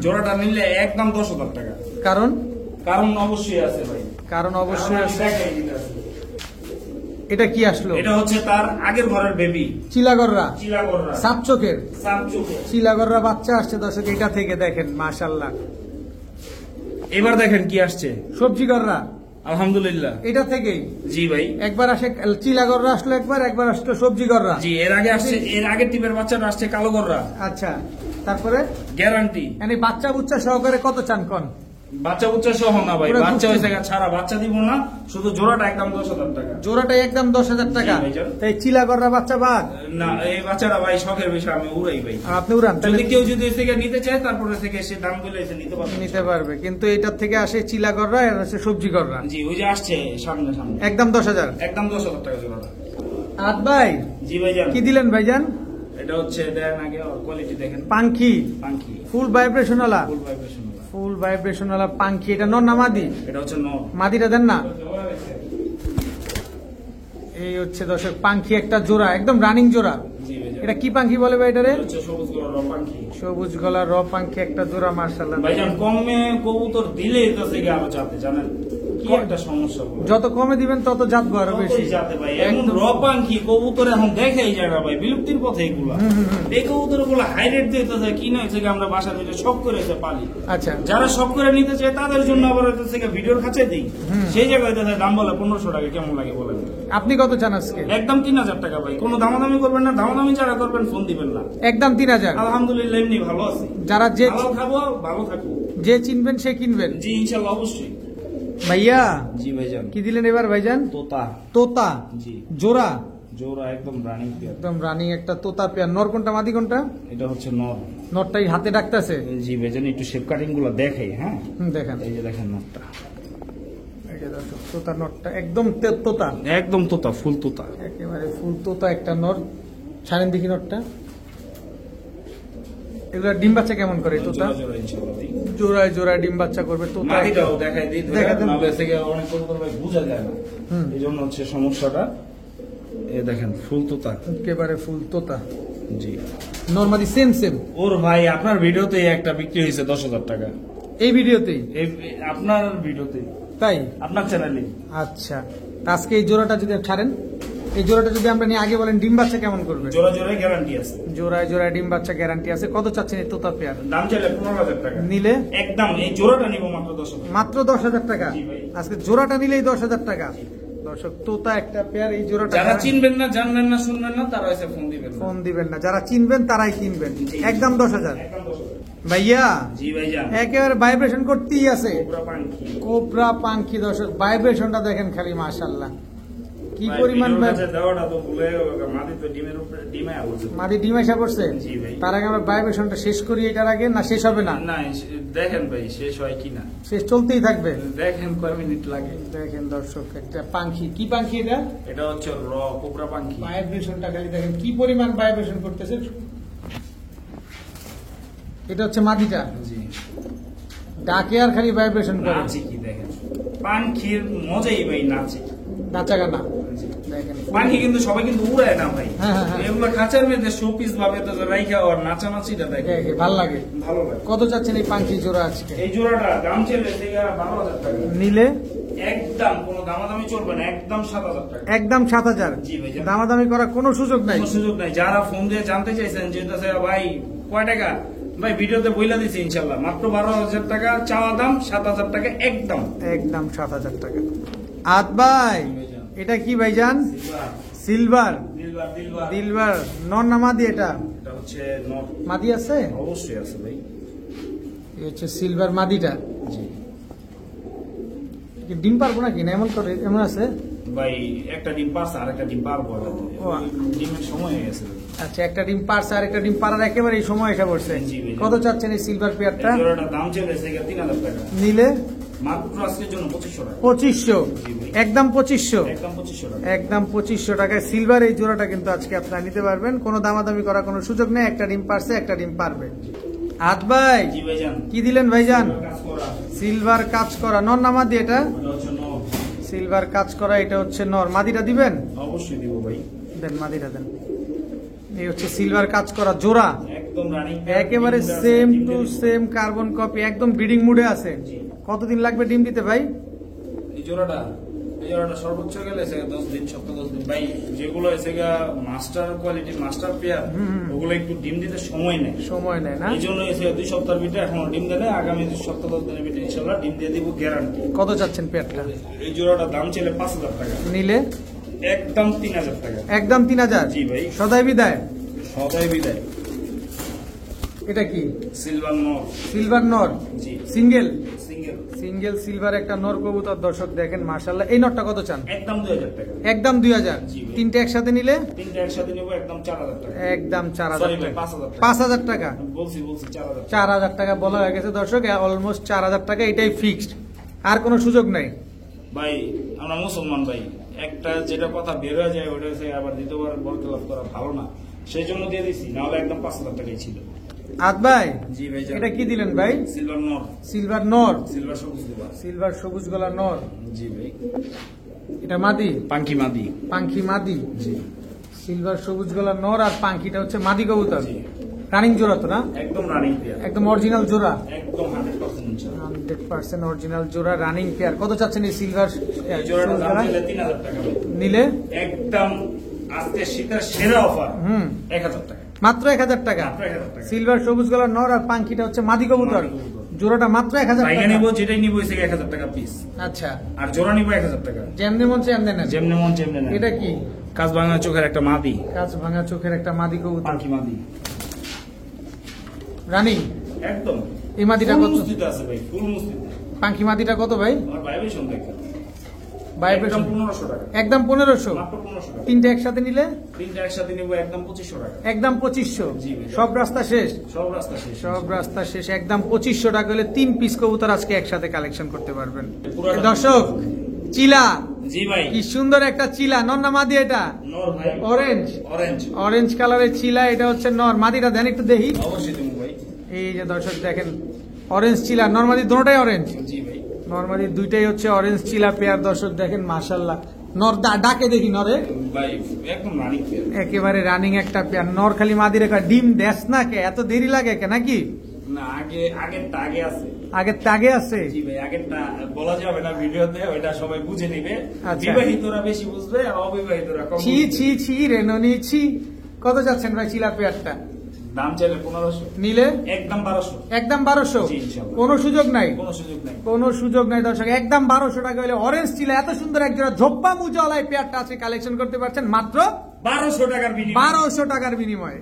জোড়াটা নিলে একদম 10,000 টাকা।
কারণ
কারণ অবশ্যই আছে ভাই,
কারণ অবশ্যই
কারণ আমি
আছে।
দেখাই দিতেছি।
এটা কি আসলো?
এটা হচ্ছে তার আগের ঘরের বেবি,
চিলাগররা,
চিলাগররা,
সাপ চোখের
সাপচোকের।
চিলাগররা বাচ্চা আসছে দর্শক এটা থেকে। দেখেন মাশাআল্লাহ।
এবার দেখেন কি আসছে,
সবজি গররা
আলহামদুলিল্লাহ।
এটা থেকেই
জি ভাই,
একবার আসে চিলাগররা আসলো, একবার আসলো সবজি গররা।
জি এর আগে আসছে, এর আগের টিপের বাচ্চাটা আসছে কালো গররা,
আচ্ছা, তারপরে
গ্যারান্টি।
মানে বাচ্চা বুচ্চা সহকারে কত চান কোন?
বাচ্চা বুচ্চা সহ না ভাই,
পুরো
বাচ্চা
বুচ্চা।
হয়েছে ছাড়া বাচ্চা দিব না, শুধু জোড়াটা একদম 10,000 টাকা।
জোড়াটাই একদম 10,000 টাকা।
জি ভাইজান।
তাই চিলাগররা বাচ্চা বাদ?
না এই বাচ্চাটা ভাই শখের বিষয়, আমি উড়াই ভাই।
আর আপনি উড়ান তাহলে
যদি কেউ যদি এর থেকে নিতে চায় তারপরে থেকে সে দাম বলে এসে নিতে পারবে।
নিতে পারবে, কিন্তু এটার থেকে আসে চিলাগররা, এর হচ্ছে সবজি গররা।
জি ওই যে আসছে সামনে সামনে,
একদম 10,000।
একদম 10,000 টাকা জোড়াটা।
আদ ভাই
জি ভাইজান,
কি দিলেন ভাইজান?
এটা হচ্ছে দেন আগে কোয়ালিটি দেখেন,
পাঙ্খি,
পাঙ্কি
ফুল ভাইব্রেশন ওয়ালা,
ফুল ভাইব্রেশন।
ফুল ভাইব্রেশন ওয়ালা পাঙ্খি। এটা নর না মাদি?
এটা হচ্ছে নর।
মাদিটা দেন না। এই হচ্ছে দর্শক পাঙ্খি একটা জোড়া, একদম রানিং জোড়া।
জি ভাইজান,
এটা কি পাঙ্খি বলে ভাই এটারে?
এটা হচ্ছে সবুজ গলার পাঙ্কি।
সবুজ গলা র পাঙ্খি একটা জোড়া, মাশাআল্লাহ।
ভাইজান কমে কবুতর দিলে তো থেকে আরো চাপে, জানেন কি একটা সমস্যা বলে।
যত কমে দিবেন তত জাতবো আরো বেশি।
কতই যাতে ভাই, এখন রপাঙ্কি কবুতর এখন দেখাই যায় না ভাই, বিলুপ্তির পথে এগুলা। এই কবুতর গুলো হাই রেট দিতে যায়, কিনা হচ্ছে আমরা বাসা থেকে শখ করে এসে পালি।
আচ্ছা,
যারা শখ করে নিতে চায় তাদের জন্য আবার হচ্ছে থেকে ভিডিওর কাছে দিই, সেই জায়গায় দেখা যায় দাম বলে 1500 টাকা। কেমন লাগে বলেন?
আপনি কত চান আজকে?
একদম 3000 টাকা ভাই, কোনো দামাদামি করবেন না, দামাদামি যারা করবেন ফোন দিবেন না।
একদম 3000।
আলহামদুলিল্লাহ এমনি ভালো আছি,
যারা
ভালো খাবো ভালো থাকবো।
যে চিনবেন সে কিনবেন।
জি ইনশাল্লাহ অবশ্যই।
ভাইয়া
জি ভাইজান,
কি দিলেন এবার ভাইজান?
তোতা।
তোতা
জি
জোড়া,
জোড়া একদম রানিং পেয়ার।
একদম রানিং একটা তোতা পেয়ার। নর কোনটা মাদি কোনটা?
এটা হচ্ছে নর।
নরটাই হাতে ডাকতেছে।
জি ভাইজান, একটু শেপ কাটিং গুলো দেখাই। হ্যাঁ
দেখেন
এই যে দেখেন নরটা,
এই যে দর্শক তোতা নরটা একদম তোতা,
একদম তোতা, ফুল তোতা।
একেবারে ফুল তোতা একটা নর। ছাড়েন দেখি নরটা। এগুলা ডিম বাচ্চা কেমন করে তোতা?
জোড়া জোড়া ইনশাআল্লাহ ভাই।
জোড়ায় জোড়ায় ডিম বাচ্চা করবে তোতা।
মাটিটাও দেখাই দিই,
দেখা দেন।
নাহলে থেকে অনেক কবুতর ভাই বোঝা যায় না,
হুম।
এই জন্য হচ্ছে সমস্যাটা। এই দেখেন ফুল তোতা।
একেবারে ফুল তোতা।
জি
নরমাদি সেম সেম।
ওর ভাই আপনার ভিডিওতে একটা বিক্রি হয়েছে 10,000 টাকা,
এই ভিডিওতেই?
আপনার ভিডিওতে,
তাই?
আপনার চ্যানেলে।
আচ্ছা, তা আজকে এই জোড়াটা যদি ছাড়েন, এই জোড়াটা যদি আমরা নিয়ে আগে বলেন ডিম বাচ্চা কেমন করবে?
জোড়া জোড়াই গ্যারান্টি আছে,
জোড়ায় জোড়ায় ডিম বাচ্চা গ্যারান্টি আছে। কত চাচ্ছেন এই তোতা পেয়ার?
দাম চাইলে 15,000 টাকা,
নিলে
একদম এই জোড়াটা নিব মাত্র 10,000।
মাত্র 10,000 টাকা।
জি ভাই।
আজকে জোড়াটা নিলেই 10,000 টাকা। দর্শক তোতা একটা পেয়ার, এই জোড়াটা
যারা চিনবেন না, জানবেন না, শুনবেন না, তারা এসে ফোন দিবেন।
ফোন দিবেন না, যারা চিনবেন তারাই কিনবেন।
জি।
একদম 10,000।
একদম 10,000।
ভাইয়া
জি ভাইজান,
একেবারে ভাইব্রেশন করতেই আছে।
কোবরা পাঙ্কি।
কোবরা পাঙ্খি দর্শক, ভাইব্রেশনটা দেখেন খালি, মাশাআল্লাহ কি
ভাই,
পরিমাণ
ভিডিওর কাছে দেওয়াটা তো ভুলে মাটি তো ডিমের উপরে ডিমে আবছে।
মাদি ডিম এসে পড়ছে।
জি ভাই।
তার আগে আমরা ভাইব্রেশনটা শেষ করি, এটার আগে না শেষ হবে না?
না দেখেন ভাই শেষ হয় কিনা,
শেষ চলতেই থাকবে।
দেখেন কয় মিনিট লাগে।
দেখেন দর্শক একটা পাঙ্খি, কি পাঙ্খি এটা?
এটা হচ্ছে র কোবরা পাঙ্কি।
ভাইব্রেশনটা খালি দেখেন কি পরিমাণ ভাইব্রেশন করতেছে। এটা হচ্ছে মাদিটা,
জি
ডাকে আর খালি ভাইব্রেশন করে।
নাচে কি দেখেন, পাঙ্কির মজাই ভাই নাচে।
নাচা গানা।
জি।
দেখেন
পাখি কিন্তু সবাই কিন্তু উড়ায় না ভাই,
হ্যাঁ, হ্যাঁ, হ্যাঁ।
এগুলো খাঁচার মধ্যে শোপিস ভাবে তো রাইখা আর নাচানাচিটা দেখে
ভালো লাগে।
ভালো লাগে।
কত চাচ্ছেন এই পাখি জোড়া আজকে?
এই জোড়াটা দাম ছিল 12,000 টাকা,
নিলে
একদম কোনো দামাদামি চলবে না, একদম 7,000 টাকা।
একদম 7,000।
জি ভাই।
দামাদামি করার কোনো সুযোগ নাই।
কোনো সুযোগ নাই। যারা ফোন দিয়ে জানতে চাইছেন যে ভাই কয় টাকা, ভাই ভিডিওতে বইলা দিছি ইনশাল্লাহ, মাত্র 12,000 টাকা চাওয়া দাম, 7,000 টাকা একদম।
একদম 7,000 টাকা। আদ ভাই এটা কি ভাইজান? সিলভার দিলবার নর না মাদি? এটা
এটা হচ্ছে নর।
মাদি আছে?
অবশ্যই আছে ভাই।
এই হচ্ছে সিলভার মাদিটা।
জি
কি ডিম পারবো নাকি না? এমন করে এমন আছে
ভাই, একটা ডিম পারছে আর একটা ডিম পারবো,
ও।
ডিমের সময় হয়ে গেছে।
আচ্ছা, একটা ডিম পারছে আর একটা ডিম পারার একেবারে এই সময় এসে পড়ছে।
জি ভাই।
কত চাচ্ছেন এই সিলভার পেয়ারটা?
এই জোড়াটার দাম চলেছে 3,000 টাকা,
নিলে
মাত্র আজকের জন্য 2500 টাকা।
2500।
জি ভাই।
একদম 2500।
একদম 2500 টাকা।
একদম 2500 টাকায় সিলভার এই জোড়াটা কিন্তু আজকে আপনারা নিতে পারবেন। কোনো দামাদামি করার কোনো সুযোগ নেই। একটা ডিম পারছে, একটা ডিম পারবে। আদ ভাই
জি ভাইজান।
কি দিলেন ভাইজান?
কাজ করা।
সিলভার কাজ করা নর না মাদি? এটা
এটা হচ্ছে নর।
সিলভার কাজ করা, এটা হচ্ছে নর। মাদিটা দিবেন?
অবশ্যই দিব ভাই।
দেন মাদিটা দেন। এই হচ্ছে সিলভার কাজ করা জোড়া,
একদম রানিং,
একেবারে same to same carbon copy, একদম ব্রিডিং মুডে আছে।
জি।
কতদিন লাগবে ডিম দিতে ভাই?
এই জোড়াটা সর্বোচ্চ গেলে 10 দিন, সপ্তাহ 10 দিন ভাই। যেগুলো এসে মাস্টার কোয়ালিটি, মাস্টার পেয়ার, ওগুলো একটু ডিম দিতে সময় নেয়।
সময় নেয় না?
এই জন্য এসে 2 সপ্তাহের ভিতরে এখনো ডিম দিলে আগামী 2 সপ্তাহ 10 দিনের ভিতরে ইনশাল্লাহ ডিম দিয়ে দিব, গ্যারান্টি।
কত যাচ্ছেন পেয়ারটা?
এই জোড়াটার দাম ছিল 5,000 টাকা,
নিলে
একদম 3,000 টাকা।
একদম 3,000।
জি ভাই।
সদাই বিদায়।
সবাই বিদায়।
এটা কি?
সিলভার নর।
সিলভার নর,
জি
সিঙ্গেল
সিঙ্গেল।
সিঙ্গেল সিলভার একটা নর কবুতর। দর্শক দেখেন মাশাআল্লাহ। এই নরটা কত চান?
একদম 2,000 টাকা।
একদম 2,000।
জি ভাই।
তিনটে একসাথে নিলে
তিনটা একসাথে নেবো একদম 4,000 টাকা।
একদম
Sorry
4,000
ভাই,
টাকা।
5,000 টাকা।
5,000 টাকা।
বলছি 4,000 টাকা।
4,000 টাকা বলা হয়ে গেছে দর্শক, অলমোস্ট 4,000 টাকা, এটাই ফিক্সড, আর কোনো সুযোগ নাই।
ভাই আমরা মুসলমান ভাই, একটা যেটা কথা বের হয়ে যায় ওটা হচ্ছে আবার দ্বিতীয়বার বরকত লাভ করা ভালো না, সেই জন্য দিয়ে দিছি, নাহলে একদম 5,000 টাকাই ছিল।
আদ ভাই
জি ভাই।
এটা কি দিলেন ভাই?
সিলভার নর।
সিলভার নর,
সিলভার সবুজ দেবা।
সিলভার সবুজ গলা নর।
জি ভাই।
এটা মাদি?
পাঙ্কি মাদি।
পাঙ্খি মাদি।
জি
সিলভার সবুজ গলা নর, আর পাঙ্খিটা হচ্ছে মাদি কবুতর।
জি।
রানিং জোড়া তো না?
একদম রানিং পেয়ার,
একদম অরিজিনাল জোড়া,
একদম 100% ইনশাআল্লাহ।
100% অরিজিনাল জোড়া, রানিং পেয়ার। কত চাচ্ছেন এই সিলভার
এই জোড়াটার দাম ছিল 3,000 টাকা ভাই।
নিলে
একদম আজকে শীতের সেরা অফার, 1,000 টাকা।
মাত্র 1,000 টাকা।
মাত্র 1,000 টাকা।
সিলভার সবুজ গলার নর আর পাঙ্খিটা হচ্ছে মাদি কবুতর।
মাদি কবুতর।
জোড়াটা মাত্র 1,000
জায়গা
টাকা।
নিবো, যেটাই নিবো এসে 1,000 টাকা পিস,
আচ্ছা,
আর জোড়া নিবো 1,000 টাকা।
যেমনি মন চাই এমনি নেন।
যেমনি মন যেমনি নেন।
এটা কি?
কাজ ভাঙা চোখের একটা মাদি,
কাঁচ ভাঙা চোখের একটা মাদি কবুতর,
পাঙ্কি মাদি।
রানিং।
একদম
এই মাদিটা
ফুল
কত?
মুস্তিতে আছে ভাই, ফুল মুস্তিতে।
পাঙ্খি মাদিটা কত ভাই?
আর ভাইব্রেশন দেখেন,
ভাইব্রেশন
একদম 1,500 টাকা।
একদম 1,500।
মাত্র 1,500 টাকা।
তিনটে একসাথে নিলে
তিনটা একসাথে নিবো একদম 2,500 টাকা।
একদম 2,500।
জি ভাই।
সব রাস্তা শেষ?
সব রাস্তা শেষ।
সব রাস্তা শেষ। একদম 2,500 টাকা হলে 3 পিস কবুতর আজকে একসাথে কালেকশন করতে পারবেন।
পুরাটা-
দর্শক চিলা,
জি ভাই।
কি সুন্দর একটা চিলা, নর না মাদি? এটা
নর ভাই।
Orange,
orange.
অরেঞ্জ কালারের চিলা, এটা হচ্ছে নর। মাদিটা দেন একটু দেখি।
অবশ্যই তুমি ভাই।
এই যে দর্শক দেখেন, অরেঞ্জ চিলা, নরমাদি দুটোটাই অরেঞ্জ।
জি ভাই।
নরমাদি দুইটাই হচ্ছে অরেঞ্জ চিলা পেয়ার। দর্শক দেখেন মাশাআল্লাহ, নর ডাকে দেখি নরে,
ভাই একদম রানিং পেয়ার।
একেবারে রানিং একটা পেয়ার। নর খালি মাদি রেখা, ডিম দেশ না কে? এত দেরি লাগে কে নাকি?
না, আগের তাগে আছে।
আগের তাগে আছে?
জি ভাই, আগেরটা বলা যাবে না ভিডিওতে, ওইটা সবাই বুঝে নিবে।
আচ্ছা।
বিবাহিতরা বেশি বুঝবে আর অবিবাহিতরা কম
ছি
বুঝবে।
ছি ছি রে ননি ছি। কত যাচ্ছেন ভাই চিলা পেয়ারটা?
দাম চাইলে 1,500,
নিলে
একদম 1,200।
একদম 1,200।
জি, ইনশাআল্লাহ।
কোনো সুযোগ নাই?
কোনো সুযোগ নাই।
কোনো সুযোগ নাই দর্শক, একদম 1,200 টাকা হলে অরেঞ্জ চিলা এত সুন্দর এক জোড়া ঝোপ্পা মুজাওয়ালা পেয়ারটা আছে কালেকশন করতে পারছেন মাত্র
1,200 টাকার বিনিময়ে।
1,200 টাকার বিনিময়ে।